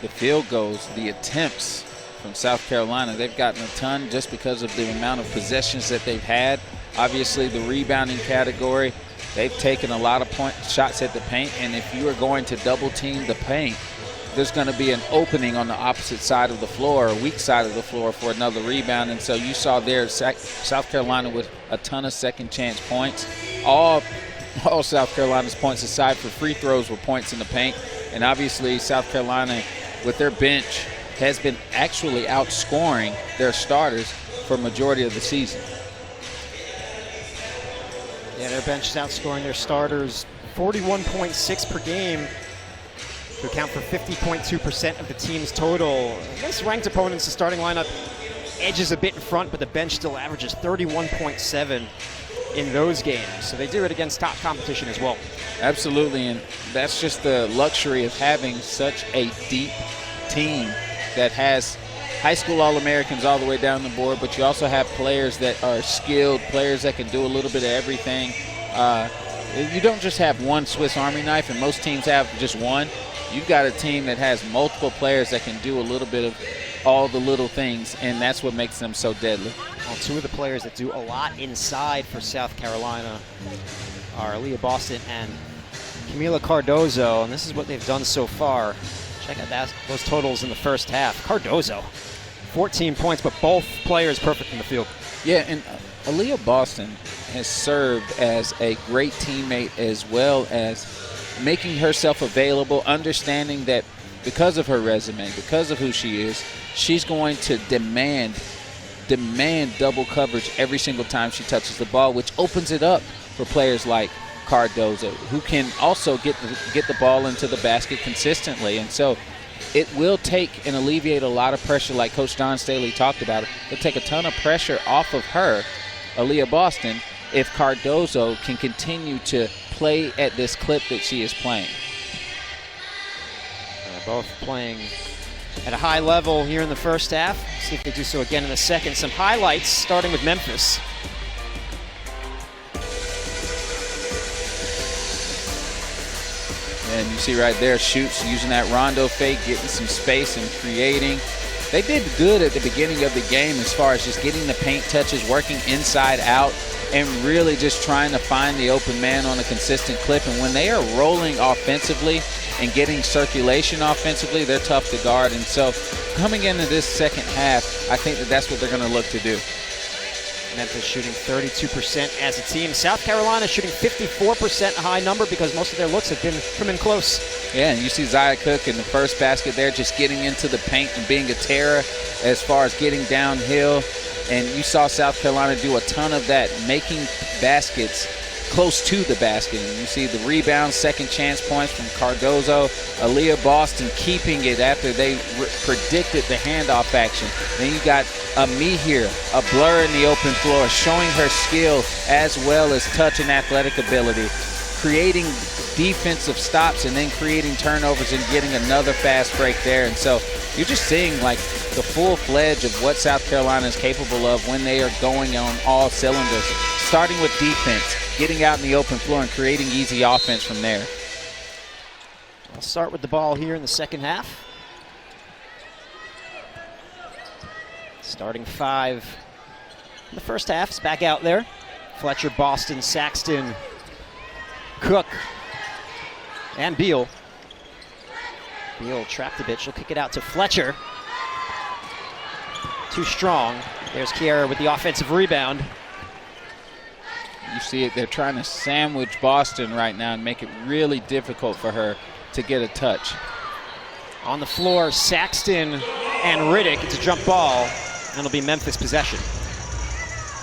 the field goals, the attempts from South Carolina, they've gotten a ton just because of the amount of possessions that they've had. Obviously, the rebounding category, they've taken a lot of shots at the paint, and if you are going to double team the paint, there's going to be an opening on the opposite side of the floor, or weak side of the floor, for another rebound. And so you saw there South Carolina with a ton of second chance points. All South Carolina's points aside for free throws were points in the paint. And obviously South Carolina with their bench has been actually outscoring their starters for a majority of the season. Yeah, their bench is outscoring their starters 41.6 per game to account for 50.2% of the team's total. Against ranked opponents, the starting lineup edges a bit in front, but the bench still averages 31.7 in those games. So they do it against top competition as well. Absolutely, and that's just the luxury of having such a deep team that has high school All-Americans all the way down the board, but you also have players that are skilled, players that can do a little bit of everything. You don't just have one Swiss Army knife, and most teams have just one. You've got a team that has multiple players that can do a little bit of all the little things, and that's what makes them so deadly. Well, two of the players that do a lot inside for South Carolina are Aaliyah Boston and Camila Cardozo, and this is what they've done so far. Check out those totals in the first half. Cardozo, 14 points, but both players perfect in the field. Yeah, and Aaliyah Boston has served as a great teammate as well as making herself available, understanding that because of her resume, because of who she is, she's going to demand double coverage every single time she touches the ball, which opens it up for players like Cardozo, who can also get the ball into the basket consistently. And so it will take and alleviate a lot of pressure, like Coach Don Staley talked about. It'll take a ton of pressure off of her, Aaliyah Boston, if Cardozo can continue to play at this clip that she is playing. Both playing at a high level here in the first half. See if they do so again in the second. Some highlights, starting with Memphis. And you see right there, Shoots using that rondo fake, getting some space and creating. They did good at the beginning of the game as far as just getting the paint touches, working inside out. and really just trying to find the open man on a consistent clip. And when they are rolling offensively and getting circulation offensively, they're tough to guard. And so coming into this second half, I think that that's what they're going to look to do. Memphis shooting 32% as a team. South Carolina shooting 54%, a high number because most of their looks have been from in close. Yeah, and you see Zia Cook in the first basket there just getting into the paint and being a terror as far as getting downhill. And you saw South Carolina do a ton of that, making baskets close to the basket. And you see the rebound, second chance points from Cardozo, Aaliyah Boston keeping it after they predicted the handoff action. Then you got me here, a blur in the open floor, showing her skill as well as touch and athletic ability, creating defensive stops and then creating turnovers and getting another fast break there. And so you're just seeing like the full-fledged of what South Carolina is capable of when they are going on all cylinders, starting with defense, getting out in the open floor and creating easy offense from there. I'll start with the ball here in the second half. Starting five in the first half is back out there. Fletcher, Boston, Saxton, Cook, and Beal. Beal trapped a bit. She'll kick it out to Fletcher. Too strong. There's Kiera with the offensive rebound. You see it, they're trying to sandwich Boston right now and make it really difficult for her to get a touch. On the floor, Saxton and Riddick. It's a jump ball, and it'll be Memphis possession.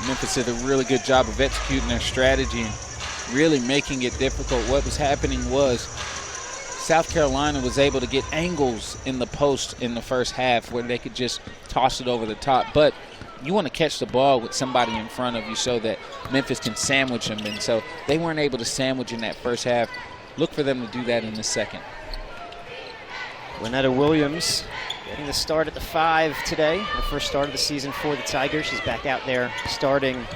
Memphis did a really good job of executing their strategy and really making it difficult. What was happening was South Carolina was able to get angles in the post in the first half where they could just toss it over the top. But you want to catch the ball with somebody in front of you so that Memphis can sandwich them. And so they weren't able to sandwich in that first half. Look for them to do that in the second. Lynetta Williams getting the start at the 5 today. The first start of the season for the Tigers. She's back out there starting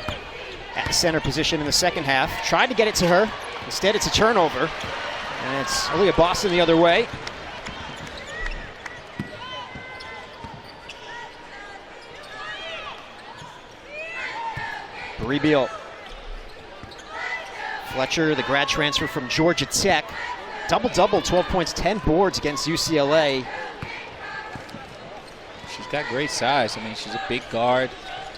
at the center position in the second half. Tried to get it to her. Instead, it's a turnover. And it's Aaliyah Boston the other way. Bree Beal. Fletcher, the grad transfer from Georgia Tech. Double-double, 12 points, 10 boards against UCLA. She's got great size. I mean, she's a big guard.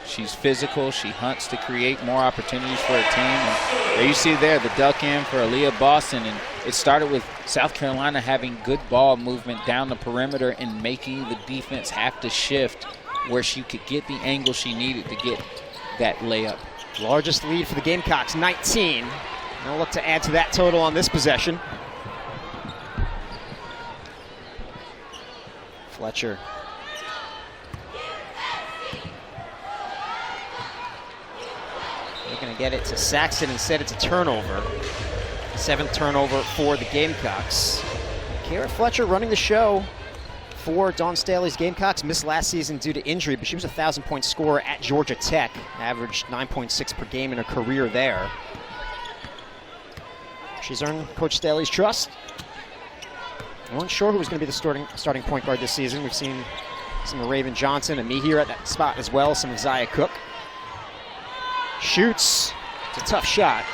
She's physical. She hunts to create more opportunities for her team. And there you see there the duck in for Aaliyah Boston. And it started with South Carolina having good ball movement down the perimeter and making the defense have to shift where she could get the angle she needed to get that layup. Largest lead for the Gamecocks, 19. They'll look to add to that total on this possession. Fletcher. They're going to get it to Saxton. Instead, it's a turnover. 7th turnover for the Gamecocks. Kiera Fletcher running the show for Dawn Staley's Gamecocks. Missed last season due to injury, but she was a 1,000-point scorer at Georgia Tech. Averaged 9.6 per game in her career there. She's earned Coach Staley's trust. I wasn't sure who was going to be the starting point guard this season. We've seen some of Raven Johnson and me here at that spot as well. Some of Zia Cook. Shoots. It's a tough shot.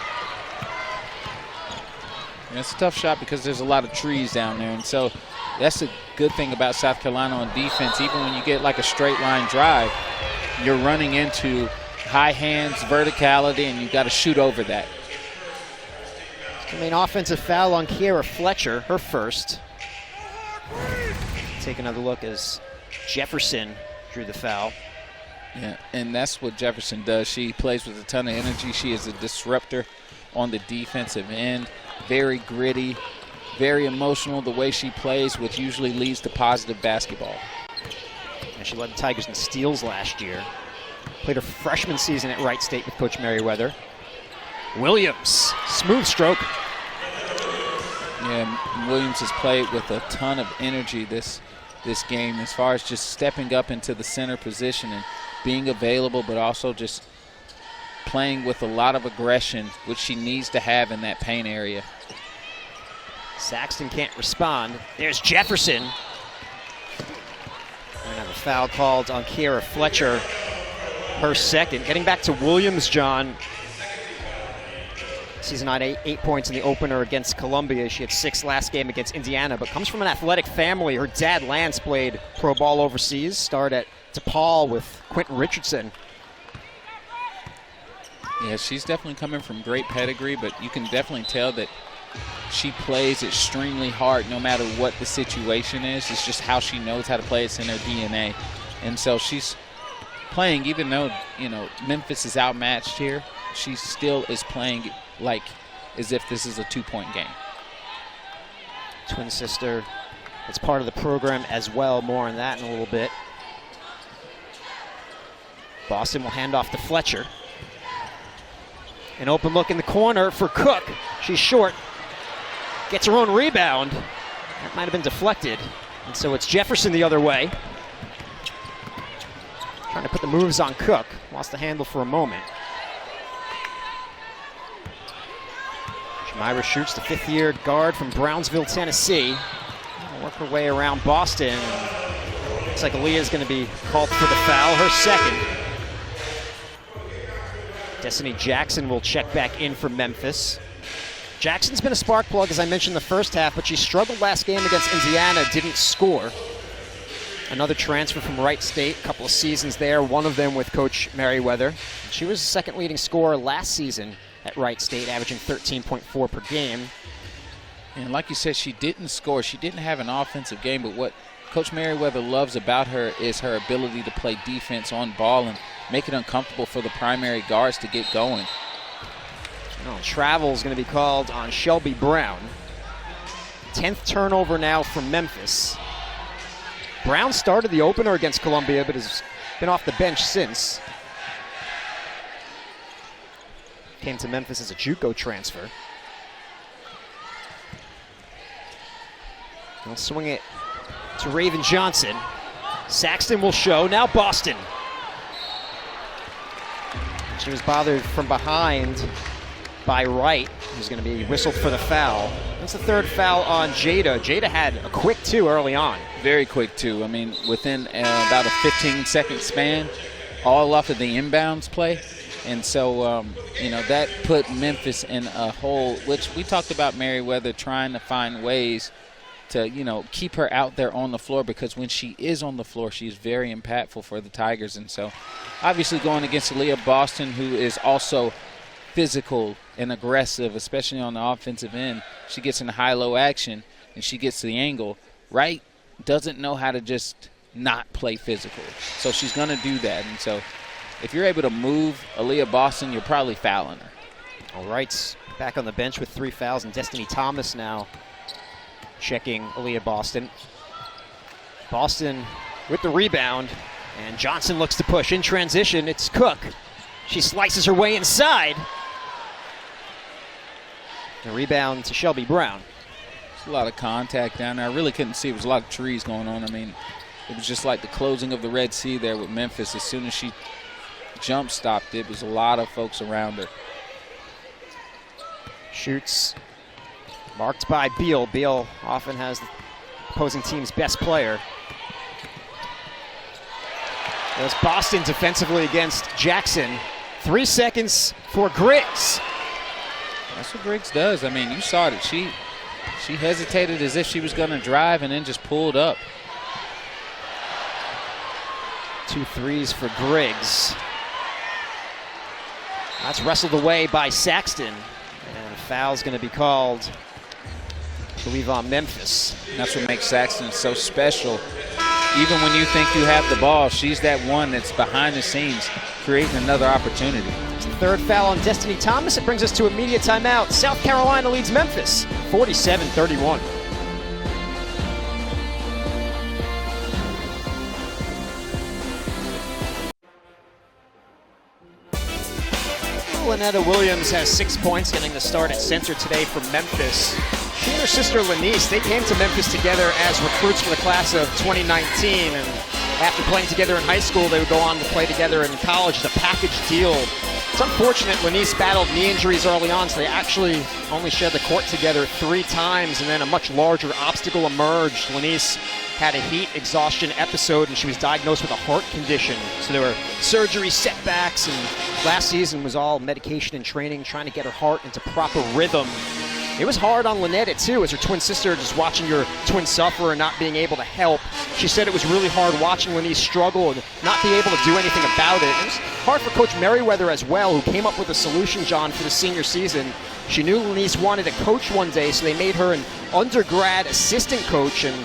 And it's a tough shot because there's a lot of trees down there. And so that's a good thing about South Carolina on defense. Even when you get like a straight line drive, you're running into high hands, verticality, and you've got to shoot over that. I mean, offensive foul on Kiera Fletcher, her first. Take another look as Jefferson drew the foul. Yeah, and that's what Jefferson does. She plays with a ton of energy. She is a disruptor on the defensive end. Very gritty, very emotional the way she plays, which usually leads to positive basketball. And she led the Tigers in steals last year. Played her freshman season at Wright State with Coach Merriweather. Williams, smooth stroke. Yeah, Williams has played with a ton of energy this game as far as just stepping up into the center position and being available, but also just playing with a lot of aggression, which she needs to have in that paint area. Saxton can't respond. There's Jefferson. And have a foul called on Kiera Fletcher, her second. Getting back to Williams, John. Season high 8 points in the opener against Columbia. She had 6 last game against Indiana, but comes from an athletic family. Her dad, Lance, played pro ball overseas, starred at DePaul with Quentin Richardson. Yeah, she's definitely coming from great pedigree, but you can definitely tell that she plays extremely hard no matter what the situation is. It's just how she knows how to play. It's in her DNA. And so she's playing, even though, you know, Memphis is outmatched here, she still is playing like as if this is a 2-point game. Twin sister, it's part of the program as well. More on that in a little bit. Boston will hand off to Fletcher. An open look in the corner for Cook. She's short. Gets her own rebound. That might have been deflected. And so it's Jefferson the other way. Trying to put the moves on Cook. Lost the handle for a moment. Myra shoots, the 5th-year guard from Brownsville, Tennessee. Work her way around Boston. Looks like Aaliyah's going to be called for the foul, her second. Destiny Jackson will check back in for Memphis. Jackson's been a spark plug, as I mentioned in the first half, but she struggled last game against Indiana, didn't score. Another transfer from Wright State, a couple of seasons there, one of them with Coach Merriweather. She was the second leading scorer last season at Wright State, averaging 13.4 per game. And like you said, she didn't score. She didn't have an offensive game, but what Coach Merriweather loves about her is her ability to play defense on ball and make it uncomfortable for the primary guards to get going. Travel is going to be called on Shelby Brown. 10th turnover now from Memphis. Brown started the opener against Columbia, but has been off the bench since. Came to Memphis as a JUCO transfer. They'll swing it to Raven Johnson. Saxton will show, now Boston. She was bothered from behind by Wright, who's going to be whistled for the foul. That's the 3rd foul on Jada. Jada had a quick 2 early on. Very quick 2. I mean, within about a 15-second span, all off of the inbounds play. And so, you know, that put Memphis in a hole, which we talked about Merriweather trying to find ways to, you know, keep her out there on the floor, because when she is on the floor, she's very impactful for the Tigers. And so, obviously going against Aaliyah Boston, who is also physical and aggressive, especially on the offensive end. She gets in high-low action, and she gets to the angle. Wright doesn't know how to just not play physical. So she's going to do that. And so if you're able to move Aaliyah Boston, you're probably fouling her. All right, back on the bench with 3 fouls, and Destiny Thomas now checking Aaliyah Boston. Boston with the rebound, and Johnson looks to push. In transition, it's Cook. She slices her way inside. The rebound to Shelby Brown. There's a lot of contact down there. I really couldn't see. There was a lot of trees going on. I mean, it was just like the closing of the Red Sea there with Memphis. As soon as she jump stopped, it was a lot of folks around her. Shoots. Marked by Beal. Beal often has the opposing team's best player. There's Boston defensively against Jackson. 3 seconds for Griggs. That's what Griggs does. I mean, you saw it. She hesitated as if she was going to drive and then just pulled up. 2 threes for Griggs. That's wrestled away by Saxton. And a foul's going to be called, I believe, on Memphis. That's what makes Saxton so special. Even when you think you have the ball, she's that one that's behind the scenes creating another opportunity. It's the 3rd foul on Destiny Thomas. It brings us to immediate timeout. South Carolina leads Memphis 47-31. Lynetta Williams has 6 points, getting the start at center today for Memphis. She and her sister Lanice, they came to Memphis together as recruits for the class of 2019, and after playing together in high school, they would go on to play together in college. It's a package deal It's unfortunate Lanice battled knee injuries early on, so they actually only shared the court together 3 times, and then a much larger obstacle emerged. Lanice had a heat exhaustion episode, and she was diagnosed with a heart condition. So there were surgery setbacks, and last season was all medication and training, trying to get her heart into proper rhythm. It was hard on Lynetta, too, as her twin sister, just watching your twin suffer and not being able to help. She said it was really hard watching Lanice struggle and not be able to do anything about it. It was hard for Coach Merriweather as well, who came up with a solution, John, for the senior season. She knew Lanice wanted to coach one day, so they made her an undergrad assistant coach, and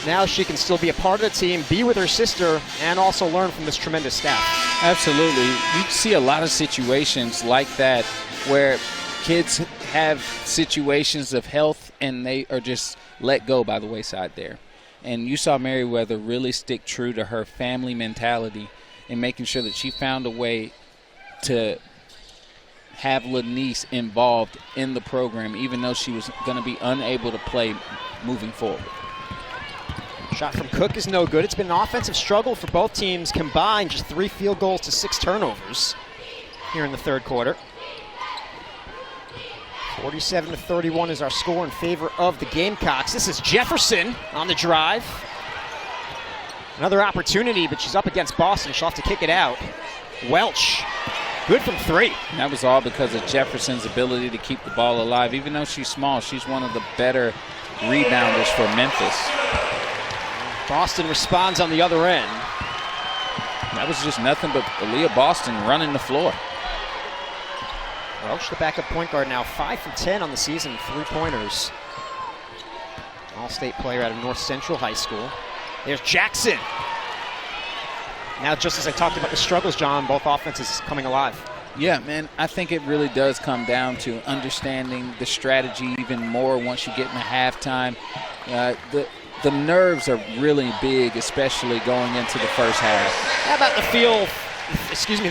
now she can still be a part of the team, be with her sister, and also learn from this tremendous staff. Absolutely. You see a lot of situations like that where kids have situations of health and they are just let go by the wayside there. And you saw Merriweather really stick true to her family mentality and making sure that she found a way to have Lanice involved in the program, even though she was going to be unable to play moving forward. Shot from Cook is no good. It's been an offensive struggle for both teams combined, just 3 field goals to 6 turnovers here in the third quarter. 47-31 is our score in favor of the Gamecocks. This is Jefferson on the drive. Another opportunity, but she's up against Boston. She'll have to kick it out. Welch, good from 3. And that was all because of Jefferson's ability to keep the ball alive. Even though she's small, she's one of the better rebounders for Memphis. Boston responds on the other end. That was just nothing but Aaliyah Boston running the floor. Welch, the backup point guard, now 5 for 10 on the season, 3-pointers. All-state player out of North Central High School. There's Jackson. Now, just as I talked about the struggles, John, both offenses coming alive. Yeah, man, I think it really does come down to understanding the strategy even more once you get in the halftime. The nerves are really big, especially going into the first half. How about the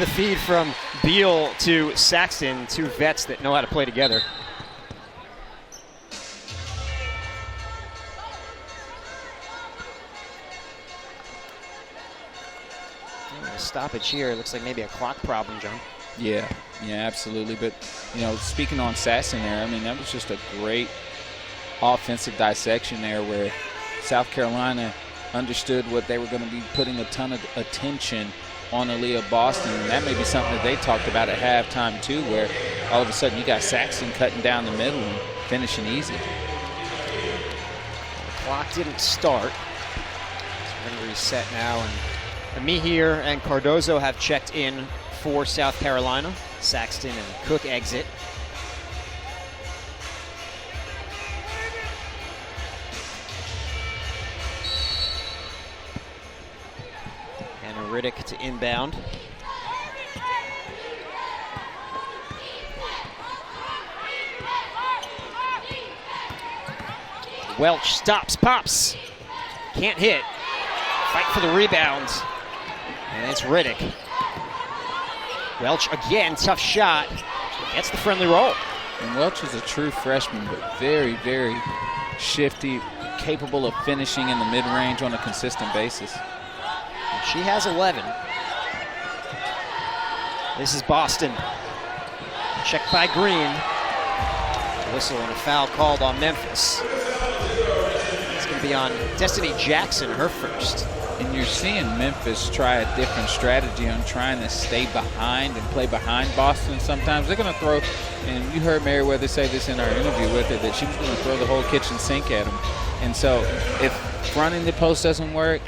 feed from Beal to Saxton, 2 vets that know how to play together. A stoppage here. Looks like maybe a clock problem, John. Yeah, absolutely. But, speaking on Saxton there, I mean, that was just a great offensive dissection there where South Carolina understood what they were going to be putting a ton of attention on Aaliyah Boston, and that may be something that they talked about at halftime too, where all of a sudden you got Saxton cutting down the middle and finishing easy. The clock didn't start. So we're going to reset now, and Mihir and Cardozo have checked in for South Carolina. Saxton and Cook exit. Riddick to inbound. Welch stops, pops. Can't hit. Fight for the rebound. And it's Riddick. Welch again, tough shot. Gets the friendly roll. And Welch is a true freshman, but very, very shifty, capable of finishing in the mid-range on a consistent basis. She has 11. This is Boston. Checked by Green. Whistle and a foul called on Memphis. It's going to be on Destiny Jackson, her first. And you're seeing Memphis try a different strategy on trying to stay behind and play behind Boston sometimes. They're going to throw, and you heard Merriweather say this in our interview with her, that she was going to throw the whole kitchen sink at them. And so if running the post doesn't work,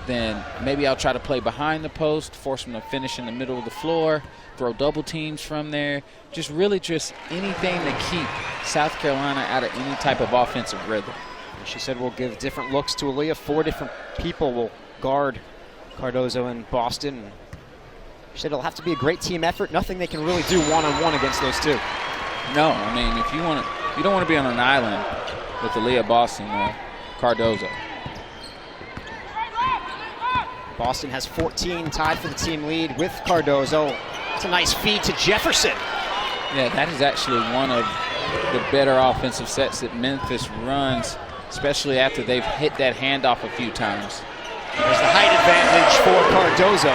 then maybe I'll try to play behind the post, force them to finish in the middle of the floor, throw double teams from there, just anything to keep South Carolina out of any type of offensive rhythm. She said we'll give different looks to Aaliyah. 4 different people will guard Cardozo and Boston. She said it'll have to be a great team effort. Nothing they can really do one-on-one against those two. No, I mean, if you don't want to be on an island with Aaliyah Boston or Cardozo. Boston has 14, tied for the team lead with Cardozo. It's a nice feed to Jefferson. Yeah, that is actually one of the better offensive sets that Memphis runs, especially after they've hit that handoff a few times. There's the height advantage for Cardozo.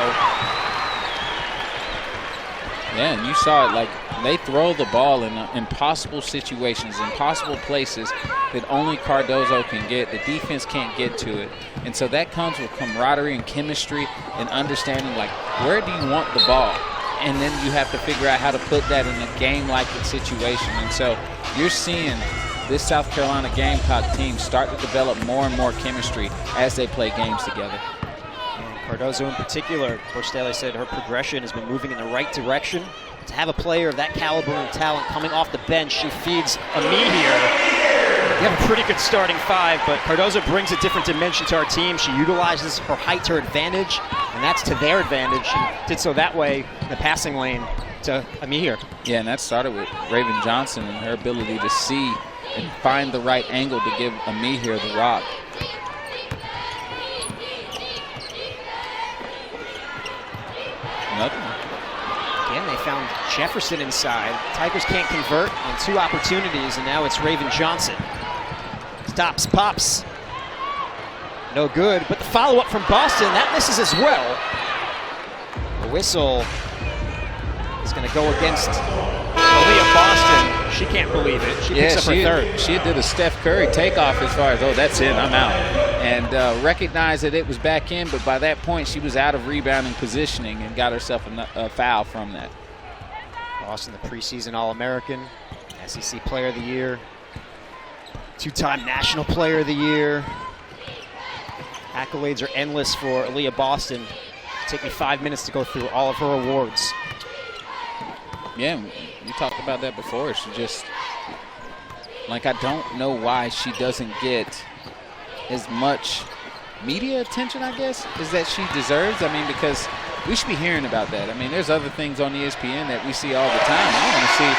Yeah, and you saw it, like, they throw the ball in impossible situations, impossible places that only Cardozo can get. The defense can't get to it. And so that comes with camaraderie and chemistry and understanding, like, where do you want the ball? And then you have to figure out how to put that in a game-like situation. And so you're seeing this South Carolina Gamecock team start to develop more and more chemistry as they play games together. Cardozo in particular, Coach Staley said her progression has been moving in the right direction. To have a player of that caliber and talent coming off the bench, she feeds Ami here. We have a pretty good starting five, but Cardozo brings a different dimension to our team. She utilizes her height to her advantage, and that's to their advantage. She did so that way in the passing lane to Ami here. Yeah, and that started with Raven Johnson and her ability to see and find the right angle to give Ami here the rock. Another one. Again, they found Jefferson inside. Tigers can't convert on 2 opportunities, and now it's Raven Johnson. Stops, pops. No good, but the follow-up from Boston, that misses as well. The whistle is going to go against Aaliyah Boston. She can't believe it. She picks up her third. She did a Steph Curry takeoff as far as, oh, that's it, I'm out. And recognized that it was back in, but by that point she was out of rebounding positioning and got herself a foul from that. Boston, the preseason All-American, SEC Player of the Year, 2-time National Player of the Year. Accolades are endless for Aaliyah Boston. It'll take me 5 minutes to go through all of her awards. Yeah, we talked about that before. She just, like, I don't know why she doesn't get as much media attention, I guess, as that she deserves. I mean, because we should be hearing about that. I mean, there's other things on ESPN that we see all the time. I want to see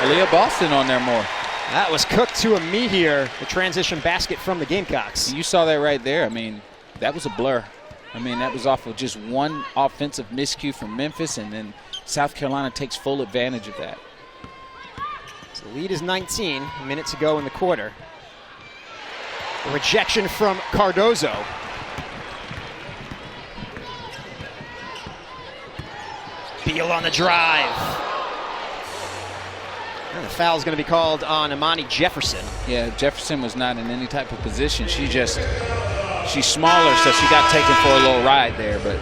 Aaliyah Boston on there more. That was cooked to Ami here, the transition basket from the Gamecocks. You saw that right there. I mean, that was a blur. I mean, that was off of just one offensive miscue from Memphis, and then South Carolina takes full advantage of that. So the lead is 19, a minute to go in the quarter. A rejection from Cardozo. Beal on the drive. And the foul is going to be called on Imani Jefferson. Yeah, Jefferson was not in any type of position. She's smaller, so she got taken for a little ride there, but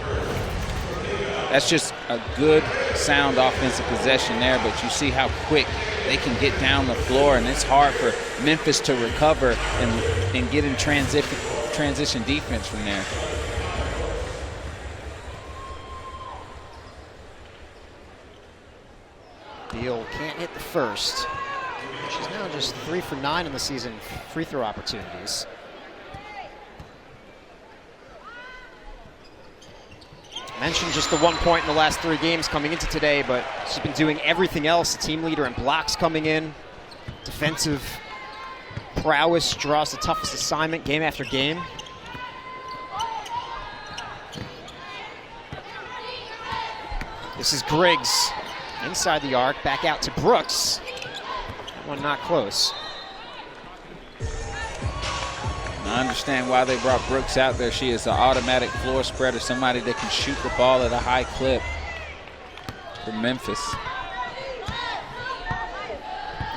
that's just a good, sound offensive possession there, but you see how quick they can get down the floor, and it's hard for Memphis to recover and get in transition defense from there. Beal can't hit the first. She's now just 3 for 9 in the season free throw opportunities. Mentioned just the 1 point in the last 3 games coming into today, but she's been doing everything else. The team leader in blocks coming in. Defensive prowess draws the toughest assignment game after game. This is Griggs inside the arc, back out to Brooks. That one not close. I understand why they brought Brooks out there. She is an automatic floor spreader, somebody that can shoot the ball at a high clip for Memphis.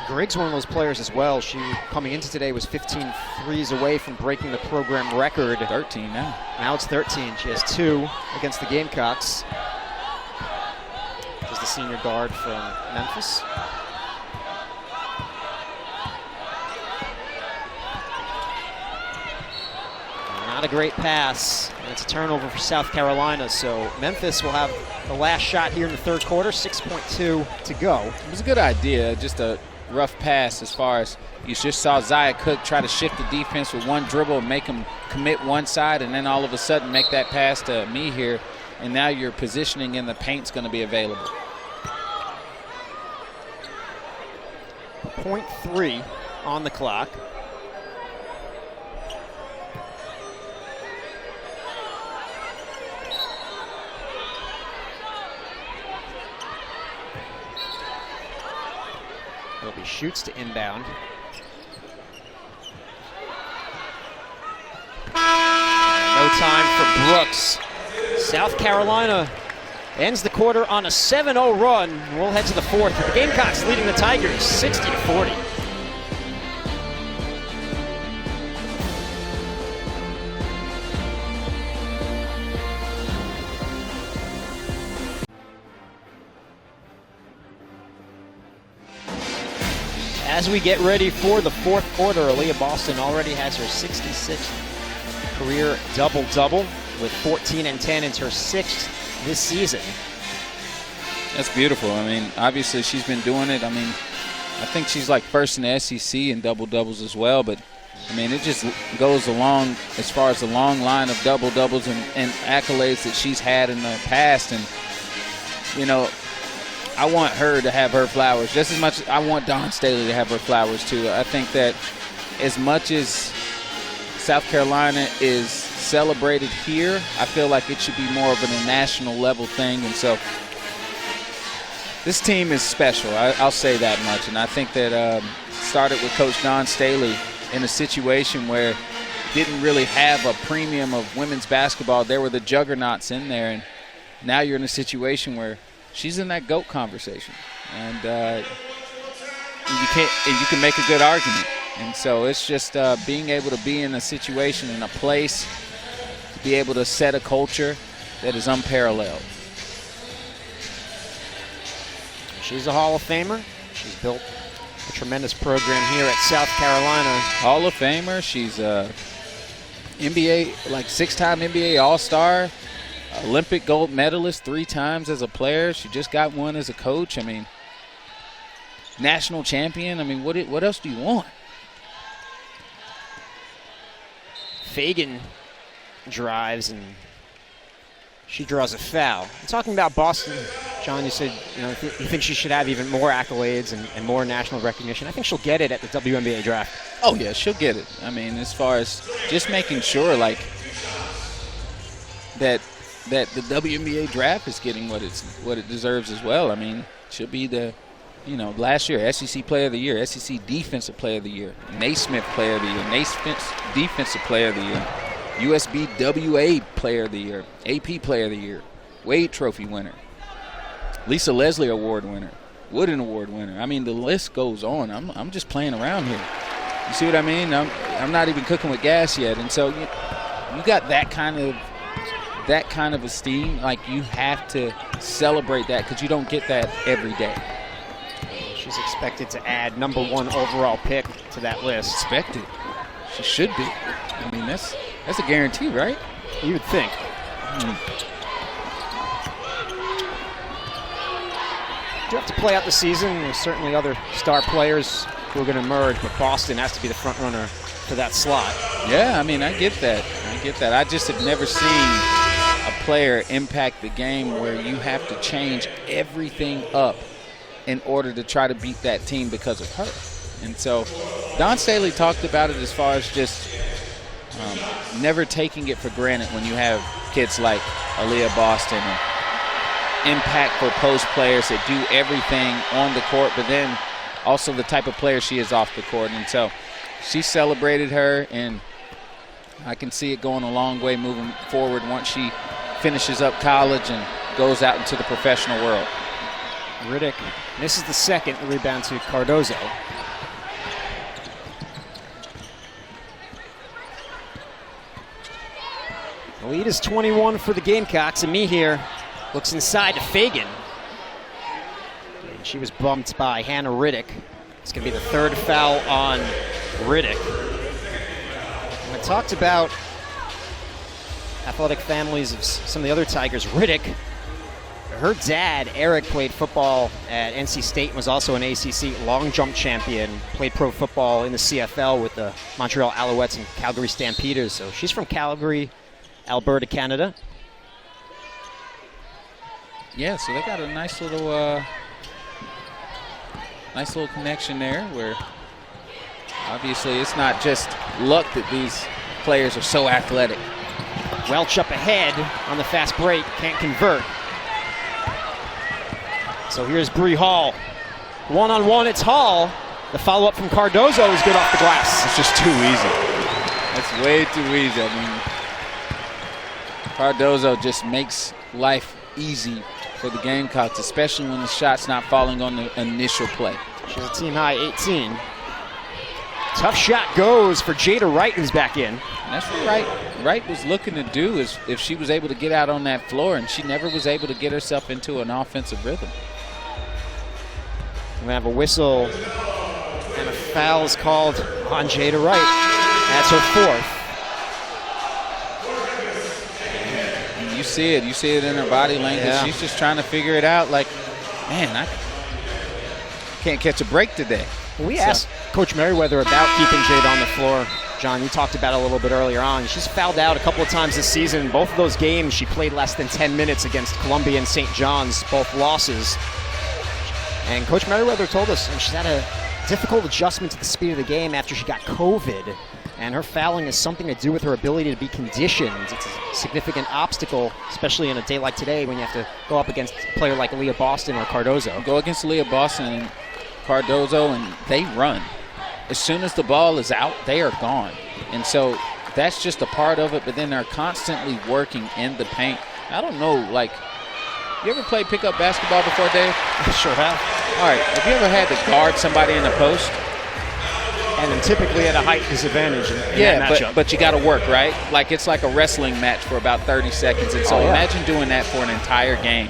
Griggs, one of those players as well. She, coming into today, was 15 threes away from breaking the program record. 13 now. Now it's 13. She has 2 against the Gamecocks. This is the senior guard from Memphis. Not a great pass, and it's a turnover for South Carolina, so Memphis will have the last shot here in the third quarter, 6.2 to go. It was a good idea, just a rough pass as far as you just saw Zia Cook try to shift the defense with one dribble and make them commit one side, and then all of a sudden make that pass to me here, and now your positioning in the paint's going to be available. 0.3 on the clock. Robbie shoots to inbound. No time for Brooks. South Carolina ends the quarter on a 7-0 run. We'll head to the fourth. The Gamecocks leading the Tigers 60-40. As we get ready for the fourth quarter, Aaliyah Boston already has her 66th career double-double with 14 and 10. It's her 6th this season. That's beautiful. I mean, obviously she's been doing it. I mean, I think she's like first in the SEC in double-doubles as well. But, I mean, it just goes along as far as the long line of double-doubles and accolades that she's had in the past. And, you know, I want her to have her flowers just as much as I want Dawn Staley to have her flowers too. I think that as much as South Carolina is celebrated here, I feel like it should be more of a national level thing. And so this team is special. I'll say that much. And I think that started with Coach Dawn Staley in a situation where didn't really have a premium of women's basketball. There were the juggernauts in there. And now you're in a situation where she's in that GOAT conversation, and you can make a good argument. And so it's just being able to be in a situation, in a place, to be able to set a culture that is unparalleled. She's a Hall of Famer. She's built a tremendous program here at South Carolina. Hall of Famer. She's NBA, like 6-time NBA All-Star. Olympic gold medalist 3 times as a player. She just got one as a coach. I mean, national champion. I mean, what else do you want? Fagan drives and she draws a foul. And talking about Boston, John, you said you think she should have even more accolades and more national recognition. I think she'll get it at the WNBA draft. Oh yeah, she'll get it. I mean, as far as just making sure like that the WNBA draft is getting what it deserves as well. I mean, she'll be the, last year SEC Player of the Year, SEC Defensive Player of the Year, Naismith Player of the Year, Naismith Defensive Player of the Year, USBWA Player of the Year, AP Player of the Year, Wade Trophy winner, Lisa Leslie Award winner, Wooden Award winner. I mean, the list goes on. I'm just playing around here. You see what I mean? I'm not even cooking with gas yet, and so you got that kind of esteem. Like, you have to celebrate that because you don't get that every day. She's expected to add #1 overall pick to that list. Expected. She should be. I mean, that's a guarantee, right? You would think. Do have to play out the season. There's certainly other star players who are going to emerge, but Boston has to be the front runner for that slot. Yeah, I mean, I get that. I just have never seen a player impact the game where you have to change everything up in order to try to beat that team because of her. And so Dawn Staley talked about it as far as just never taking it for granted when you have kids like Aaliyah Boston and impactful post players that do everything on the court, but then also the type of player she is off the court. And so she celebrated her, and I can see it going a long way moving forward once she finishes up college and goes out into the professional world. Riddick misses the second, the rebound to Cardozo. The lead is 21 for the Gamecocks, and me here looks inside to Fagan. And she was bumped by Hannah Riddick. It's going to be the third foul on Riddick. And I talked about athletic families of some of the other Tigers. Riddick, her dad, Eric, played football at NC State and was also an ACC long jump champion, played pro football in the CFL with the Montreal Alouettes and Calgary Stampeders. So she's from Calgary, Alberta, Canada. Yeah, so they got a nice little connection there where obviously it's not just luck that these players are so athletic. Welch up ahead on the fast break, can't convert. So here's Bree Hall. One-on-one, it's Hall. The follow-up from Cardozo is good off the glass. It's just too easy. That's way too easy. I mean, Cardozo just makes life easy for the Gamecocks, especially when the shot's not falling on the initial play. She's a team high 18. Tough shot goes for Jada Wright, who's back in. And that's what Wright was looking to do, is if she was able to get out on that floor, and she never was able to get herself into an offensive rhythm. We're going to have a whistle, and a foul is called on Jada Wright. That's her fourth. And you see it in her body language. Yeah. She's just trying to figure it out, like, man, I can't catch a break today. We asked Coach Merriweather about keeping Jada on the floor. John, you talked about it a little bit earlier on. She's fouled out a couple of times this season. Both of those games, she played less than 10 minutes against Columbia and St. John's, both losses. And Coach Merriweather told us she's had a difficult adjustment to the speed of the game after she got COVID. And her fouling has something to do with her ability to be conditioned. It's a significant obstacle, especially in a day like today when you have to go up against a player like Aaliyah Boston or Cardozo. Go against Aaliyah Boston and Cardozo, and they run. As soon as the ball is out, they are gone. And so that's just a part of it, but then they're constantly working in the paint. I don't know, like, you ever played pickup basketball before, Dave? Sure have. All right, have you ever had to guard somebody in the post? And then typically at a height disadvantage in that matchup. but you got to work, right? Like, it's like a wrestling match for about 30 seconds. And so imagine doing that for an entire game.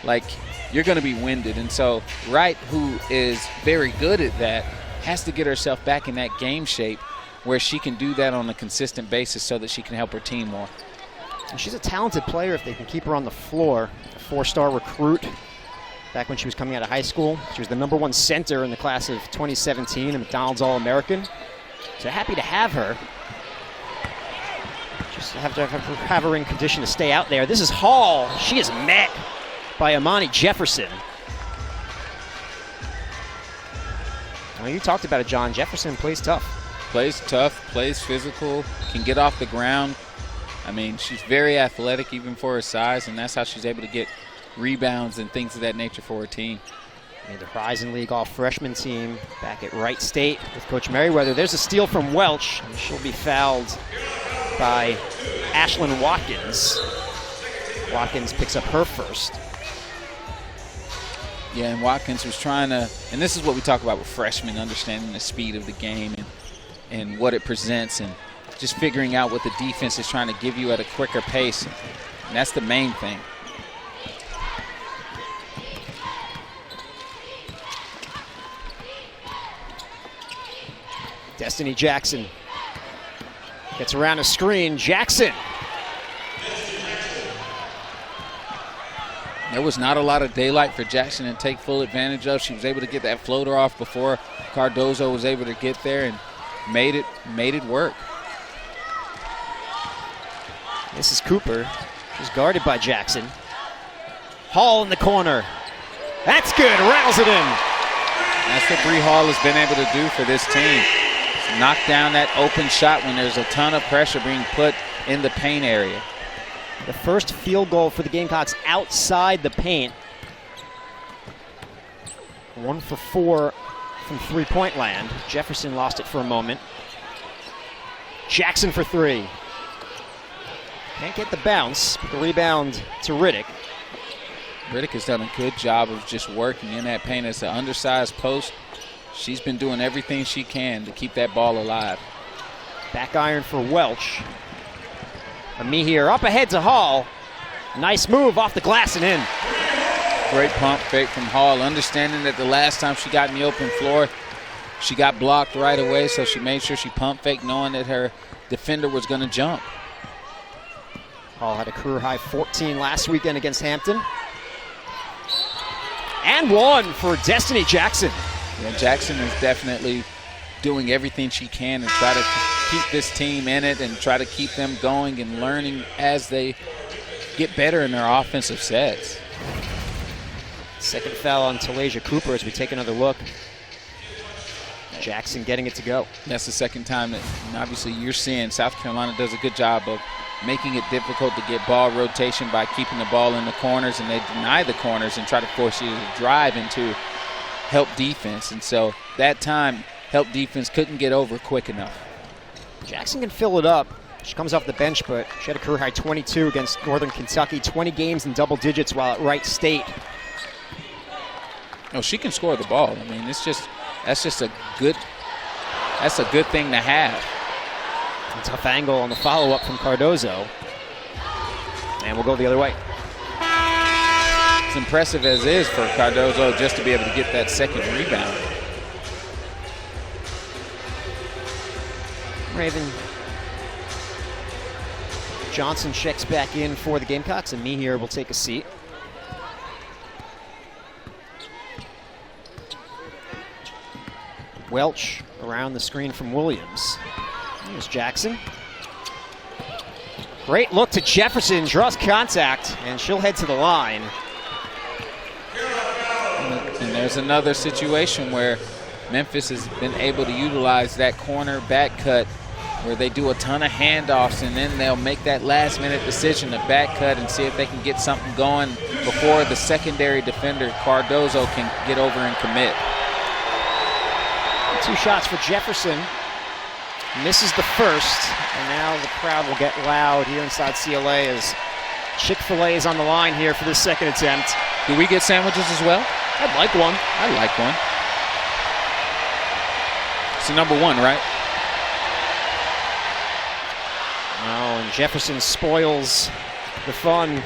Like, you're going to be winded. And so Wright, who is very good at that, has to get herself back in that game shape where she can do that on a consistent basis so that she can help her team more. And she's a talented player if they can keep her on the floor. A four-star recruit back when she was coming out of high school. She was the #1 center in the class of 2017, a McDonald's All-American. So happy to have her. Just have to have her in condition to stay out there. This is Hall. She is met by Amani Jefferson. Well, you talked about it, John. Jefferson plays tough. Plays tough, plays physical, can get off the ground. I mean, she's very athletic even for her size, and that's how she's able to get rebounds and things of that nature for her team. Made the Horizon League all-freshman team back at Wright State with Coach Merriweather. There's a steal from Welch, and she'll be fouled by Ashlyn Watkins. Watkins picks up her first. Yeah, and Watkins was trying to, and this is what we talk about with freshmen, understanding the speed of the game and what it presents, and just figuring out what the defense is trying to give you at a quicker pace. And that's the main thing. Destiny Jackson gets around a screen. Jackson. There was not a lot of daylight for Jackson to take full advantage of. She was able to get that floater off before Cardozo was able to get there and made it work. This is Cooper. She's guarded by Jackson. Hall in the corner. That's good. Rattles it in. That's what Bree Hall has been able to do for this team. Knock down that open shot when there's a ton of pressure being put in the paint area. The first field goal for the Gamecocks outside the paint. 1 for 4 from three-point land. Jefferson lost it for a moment. Jackson for 3. Can't get the bounce, but the rebound to Riddick. Riddick has done a good job of just working in that paint as an undersized post. She's been doing everything she can to keep that ball alive. Back iron for Welch. Amihir up ahead to Hall. Nice move off the glass and in. Great pump fake from Hall, understanding that the last time she got in the open floor, she got blocked right away, so she made sure she pump fake knowing that her defender was going to jump. Hall had a career-high 14 last weekend against Hampton. And 1 for Destiny Jackson. Yeah, Jackson is definitely doing everything she can to try to keep this team in it and try to keep them going and learning as they get better in their offensive sets. Second foul on Talasia Cooper as we take another look. Jackson getting it to go. That's the second time that, and obviously, you're seeing South Carolina does a good job of making it difficult to get ball rotation by keeping the ball in the corners, and they deny the corners and try to force you to drive into help defense. And so that time, help defense couldn't get over quick enough. Jackson can fill it up. She comes off the bench, but she had a career high 22 against Northern Kentucky, 20 games in double digits while at Wright State. No, she can score the ball. I mean, that's just a good thing to have. A tough angle on the follow-up from Cardozo. And we'll go the other way. It's impressive as is for Cardozo just to be able to get that second rebound. Raven Johnson checks back in for the Gamecocks, and me here will take a seat. Welch around the screen from Williams. Here's Jackson. Great look to Jefferson, draws contact, and she'll head to the line. And there's another situation where Memphis has been able to utilize that corner back cut where they do a ton of handoffs, and then they'll make that last-minute decision to back cut and see if they can get something going before the secondary defender, Cardozo, can get over and commit. 2 shots for Jefferson. Misses the first, and now the crowd will get loud here inside CLA as Chick-fil-A is on the line here for this second attempt. Do we get sandwiches as well? I'd like one. I like one. It's the number 1, right? Oh, and Jefferson spoils the fun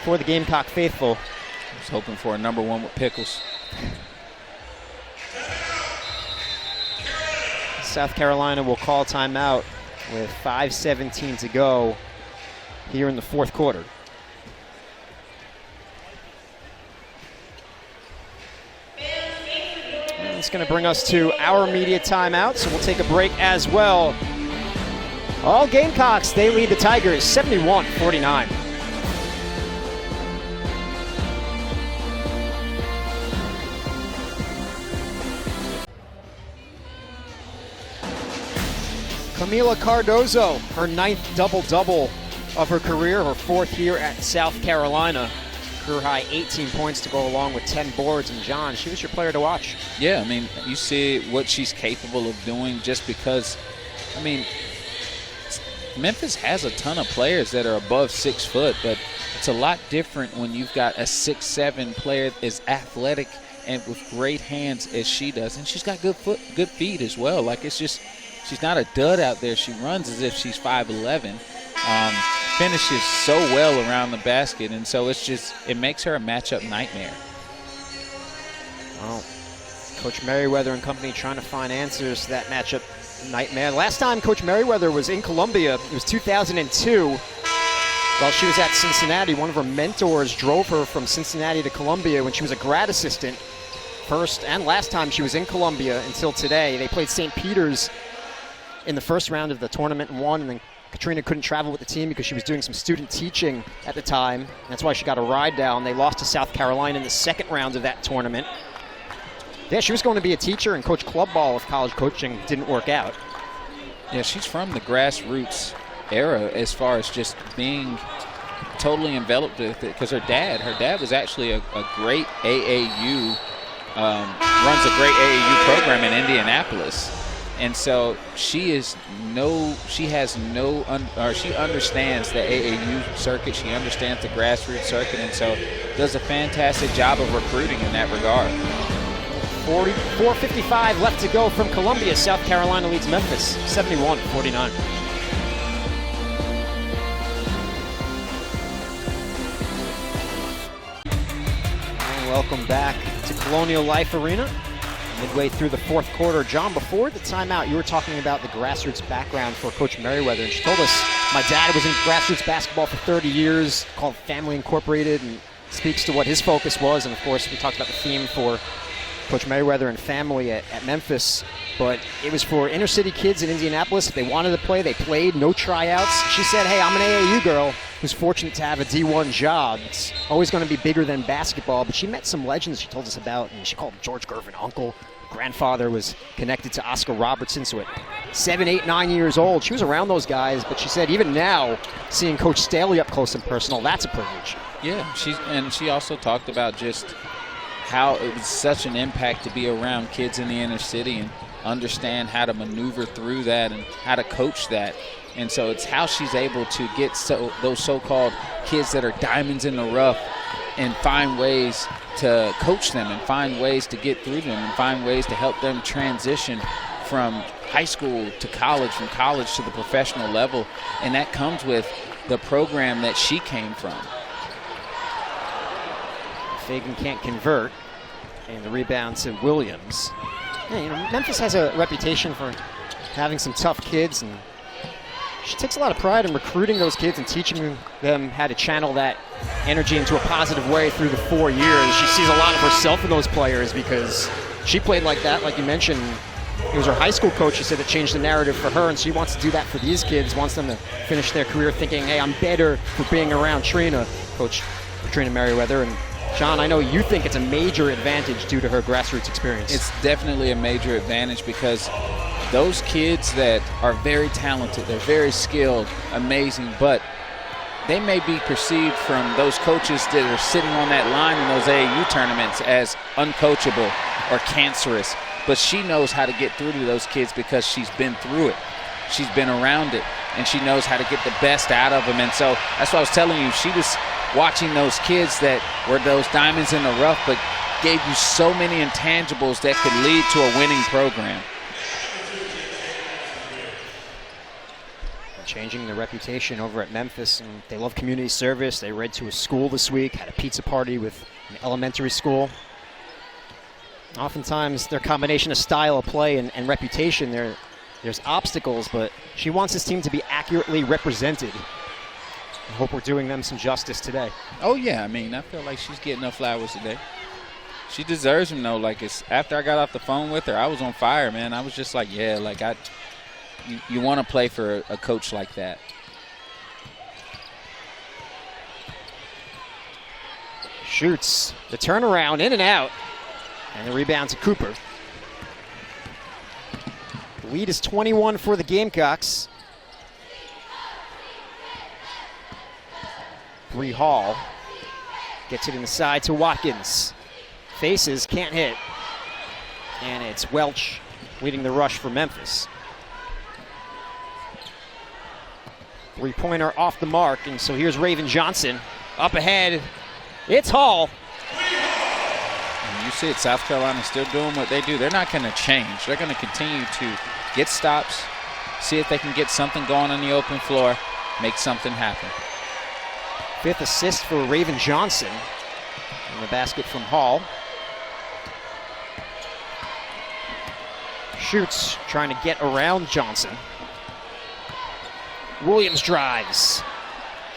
for the Gamecock faithful. I was hoping for a number 1 with pickles. South Carolina will call timeout with 5:17 to go here in the fourth quarter. And it's going to bring us to our media timeout, so we'll take a break as well. All Gamecocks, they lead the Tigers 71-49. Camila Cardozo, her 9th double-double of her career, her 4th year at South Carolina. Career high 18 points to go along with 10 boards. And John, she was your player to watch. Yeah, I mean, you see what she's capable of doing just because, I mean, Memphis has a ton of players that are above 6 foot, but it's a lot different when you've got a 6'7" player as athletic and with great hands as she does. And she's got good feet as well. Like, it's just, she's not a dud out there. She runs as if she's 5'11". Finishes so well around the basket, and so it makes her a matchup nightmare. Well, Coach Merriweather and company trying to find answers to that matchup nightmare. Last time Coach Merriweather was in Columbia, it was 2002. While she was at Cincinnati, one of her mentors drove her from Cincinnati to Columbia when she was a grad assistant. First and last time she was in Columbia until today. They played St. Peter's in the first round of the tournament and won, and then Katrina couldn't travel with the team because she was doing some student teaching at the time. That's why she got a ride down. They lost to South Carolina in the second round of that tournament. Yeah, she was going to be a teacher and coach club ball if college coaching didn't work out. Yeah, she's from the grassroots era as far as just being totally enveloped with it, because her dad was actually a great AAU, runs a great AAU program in Indianapolis. And so she understands the AAU circuit. She understands the grassroots circuit, and so does a fantastic job of recruiting in that regard. 4:55 left to go from Columbia. South Carolina leads Memphis 71-49. Welcome back to Colonial Life Arena. Midway through the fourth quarter. John, before the timeout, you were talking about the grassroots background for Coach Merriweather, and she told us, my dad was in grassroots basketball for 30 years, called Family Incorporated, and speaks to what his focus was. And of course, we talked about the theme for Coach Merriweather and family at Memphis, but it was for inner city kids in Indianapolis. If they wanted to play, they played, no tryouts. She said, hey, I'm an AAU girl who's fortunate to have a D1 job. It's always going to be bigger than basketball, but she met some legends she told us about, and she called George Gervin uncle. Grandfather was connected to Oscar Robertson, so at 7, 8, 9 years old, she was around those guys, but she said even now, seeing Coach Staley up close and personal, that's a privilege. Yeah, she also talked about just how it was such an impact to be around kids in the inner city, and understand how to maneuver through that and how to coach that. And so it's how she's able to get those so-called kids that are diamonds in the rough and find ways to coach them and find ways to get through them and find ways to help them transition from high school to college, from college to the professional level. And that comes with the program that she came from. Fagan can't convert, and the rebound to Williams. Yeah, you know, Memphis has a reputation for having some tough kids, and she takes a lot of pride in recruiting those kids and teaching them how to channel that energy into a positive way through the 4 years. She sees a lot of herself in those players because she played like that, like you mentioned. It was her high school coach, she said, that changed the narrative for her, and she wants to do that for these kids, wants them to finish their career thinking, hey, I'm better for being around Trina, Coach Trina Merriweather. And John, I know you think it's a major advantage due to her grassroots experience. It's definitely a major advantage because those kids that are very talented, they're very skilled, amazing, but they may be perceived from those coaches that are sitting on that line in those AAU tournaments as uncoachable or cancerous. But she knows how to get through to those kids because she's been through it. She's been around it, and she knows how to get the best out of them. And so that's what I was telling you. She was watching those kids that were those diamonds in the rough, but gave you so many intangibles that could lead to a winning program. Changing the reputation over at Memphis, and they love community service. They read to a school this week, had a pizza party with an elementary school. Oftentimes, their combination of style of play and reputation, there's obstacles, but she wants this team to be accurately represented. I hope we're doing them some justice today. Oh, yeah. I mean, I feel like she's getting her flowers today. She deserves them, though. Like, after I got off the phone with her, I was on fire, man. I was just like, yeah, like, you want to play for a coach like that. Shoots the turnaround, in and out. And the rebound to Cooper. The lead is 21 for the Gamecocks. Bree Hall gets it inside to Watkins. Faces, can't hit. And it's Welch leading the rush for Memphis. Three-pointer off the mark, and so here's Raven Johnson. Up ahead, it's Hall. You see it, South Carolina still doing what they do. They're not going to change. They're going to continue to get stops, see if they can get something going on the open floor, make something happen. Fifth assist for Raven Johnson. And the basket from Hall. Shoots, trying to get around Johnson. Williams drives.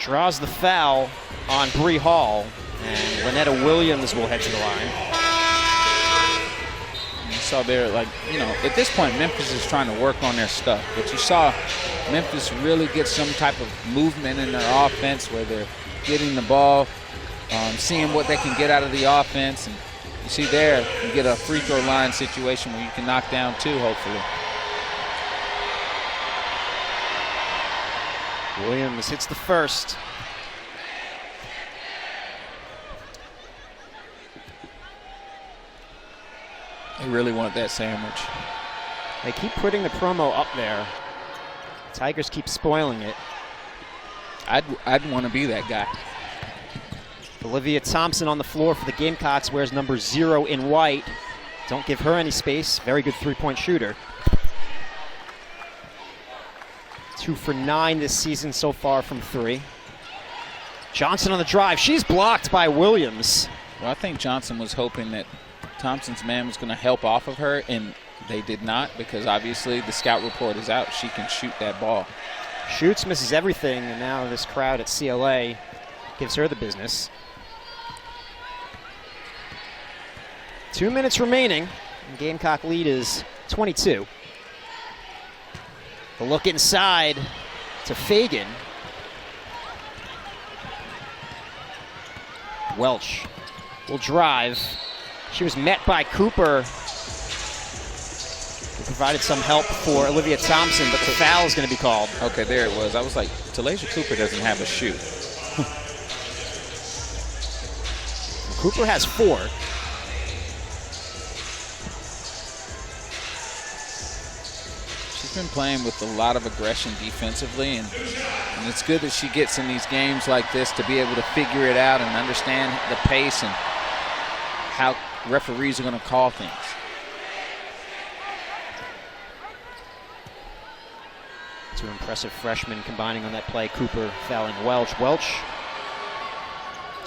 Draws the foul on Bree Hall. And Lynetta Williams will head to the line. You saw there, like, you know, at this point, Memphis is trying to work on their stuff. But you saw Memphis really get some type of movement in their offense where they're getting the ball, seeing what they can get out of the offense. And you see there, you get a free throw line situation where you can knock down two, hopefully. Williams hits the first. They really want that sandwich. They keep putting the promo up there. Tigers keep spoiling it. I'd want to be that guy. Olivia Thompson on the floor for the Gamecocks, wears number 0 in white. Don't give her any space. Very good three-point shooter. 2 for 9 this season so far from 3. Johnson on the drive. She's blocked by Williams. Well, I think Johnson was hoping that Thompson's man was going to help off of her, and they did not, because obviously the scout report is out. She can shoot that ball. Shoots, misses everything, and now this crowd at CLA gives her the business. 2 minutes remaining, and Gamecock lead is 22. The look inside to Fagan. Welch will drive. She was met by Cooper, who provided some help for Olivia Thompson, but the foul is going to be called. Okay, there it was. I was like, Talasia Cooper doesn't have a shoot. Cooper has 4. she's been playing with a lot of aggression defensively, and it's good that she gets in these games like this to be able to figure it out and understand the pace and how referees are going to call things. Two impressive freshmen combining on that play. Cooper fouling Welch. Welch,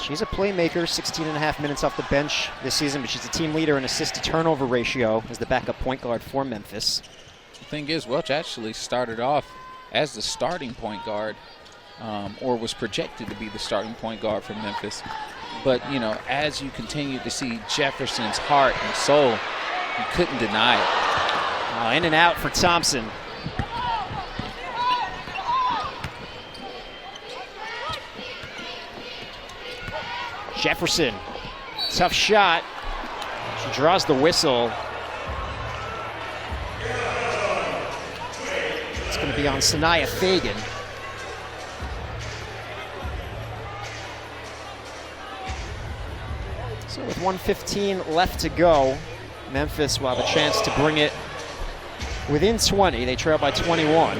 she's a playmaker, 16 and a half minutes off the bench this season, but she's a team leader in assist-to-turnover ratio as the backup point guard for Memphis. The thing is, Welch actually started off as the starting point guard, or was projected to be the starting point guard for Memphis. But, you know, as you continue to see Jefferson's heart and soul, you couldn't deny it. In and out for Thompson. Jefferson, tough shot. She draws the whistle. It's going to be on Sanaya Fagan. So with 1:15 left to go, Memphis will have a chance to bring it within 20. They trail by 21.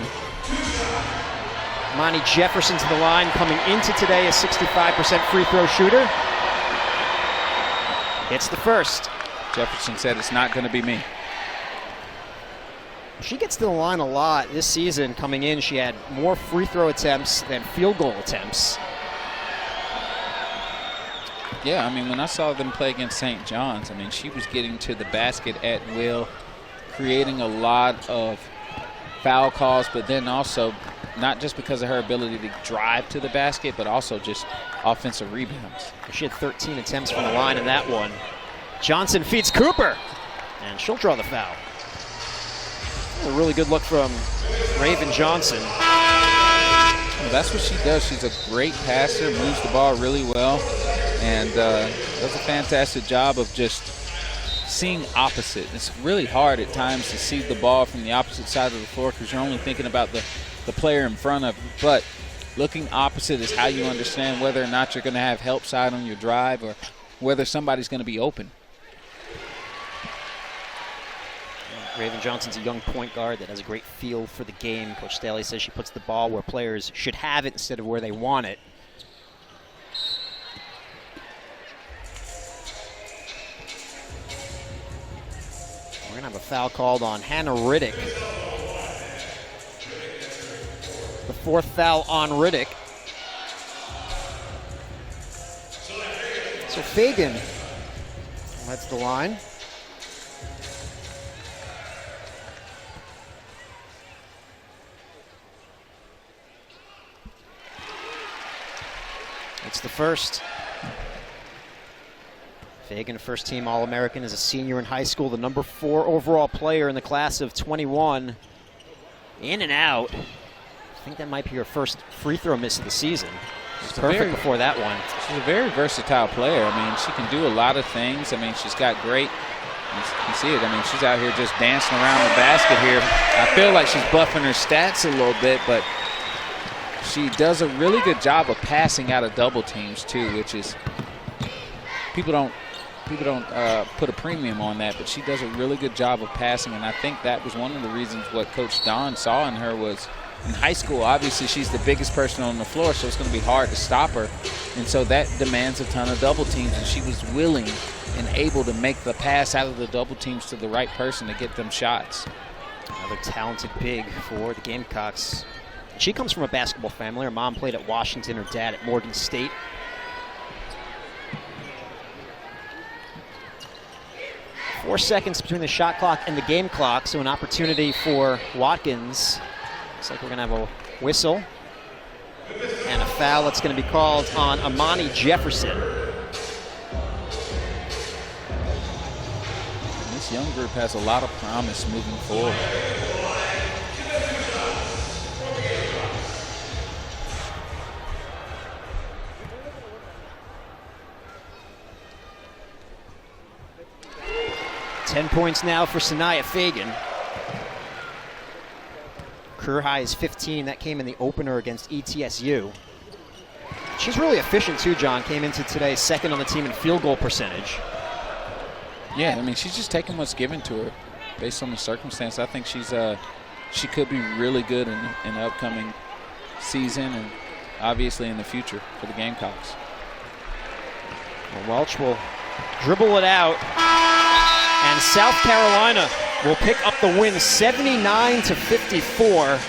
Monty Jefferson to the line, coming into today a 65% free throw shooter. Hits the first. Jefferson said, "It's not going to be me." She gets to the line a lot this season. Coming in, she had more free throw attempts than field goal attempts. Yeah, I mean, when I saw them play against St. John's, I mean, she was getting to the basket at will, creating a lot of foul calls, but then also not just because of her ability to drive to the basket, but also just offensive rebounds. She had 13 attempts from the line in that one. Johnson feeds Cooper, and she'll draw the foul. A really good look from Raven Johnson. Well, that's what she does. She's a great passer, moves the ball really well, and does a fantastic job of just seeing opposite. It's really hard at times to see the ball from the opposite side of the floor because you're only thinking about the player in front of you. But looking opposite is how you understand whether or not you're going to have help side on your drive or whether somebody's going to be open. Raven Johnson's a young point guard that has a great feel for the game. Coach Staley says she puts the ball where players should have it instead of where they want it. We're going to have a foul called on Hannah Riddick. The fourth foul on Riddick. So Fagan heads the line. It's the first. Fagan, first team All-American, as a senior in high school, the number 4 overall player in the class of 21. In and out. I think that might be her first free throw miss of the season. She's perfect before that one. She's a very versatile player. I mean, she can do a lot of things. I mean, she's got great, you see it. I mean, she's out here just dancing around the basket here. I feel like she's buffing her stats a little bit, but she does a really good job of passing out of double teams too, which is people don't put a premium on that, but she does a really good job of passing, and I think that was one of the reasons what Coach Don saw in her was in high school, obviously she's the biggest person on the floor, so it's going to be hard to stop her, and so that demands a ton of double teams, and she was willing and able to make the pass out of the double teams to the right person to get them shots. Another talented big for the Gamecocks. She comes from a basketball family. Her mom played at Washington, her dad at Morgan State. Four seconds between the shot clock and the game clock, so an opportunity for Watkins. Looks like we're going to have a whistle and a foul that's going to be called on Amani Jefferson. And this young group has a lot of promise moving forward. Ten points now for Sanaya Fagan. Career high is 15. That came in the opener against ETSU. She's really efficient too, John. Came into today second on the team in field goal percentage. Yeah, I mean, she's just taking what's given to her based on the circumstance. I think she's she could be really good in the upcoming season and obviously in the future for the Gamecocks. Well, Welch will dribble it out, and South Carolina will pick up the win 79-54.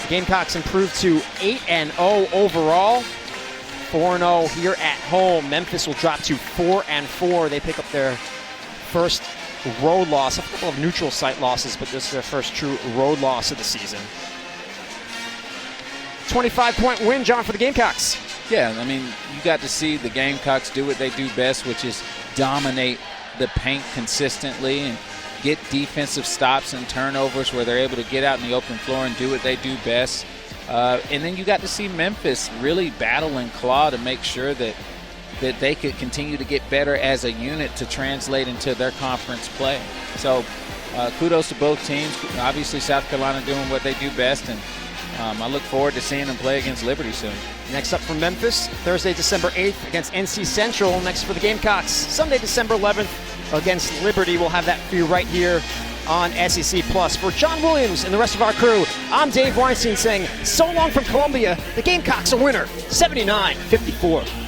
The Gamecocks improved to 8-0 overall, 4-0 here at home. Memphis will drop to 4-4. They pick up their first road loss, a couple of neutral site losses, but this is their first true road loss of the season. 25-point win, John, for the Gamecocks. Yeah, I mean, you got to see the Gamecocks do what they do best, which is dominate the paint consistently and get defensive stops and turnovers where they're able to get out in the open floor and do what they do best. And then you got to see Memphis really battle and claw to make sure that they could continue to get better as a unit to translate into their conference play. So kudos to both teams. Obviously, South Carolina doing what they do best, and I look forward to seeing them play against Liberty soon. Next up from Memphis, Thursday, December 8th against NC Central. Next for the Gamecocks, Sunday, December 11th against Liberty. We'll have that for you right here on SEC Plus. For John Williams and the rest of our crew, I'm Dave Weinstein saying so long from Columbia. The Gamecocks a winner, 79-54.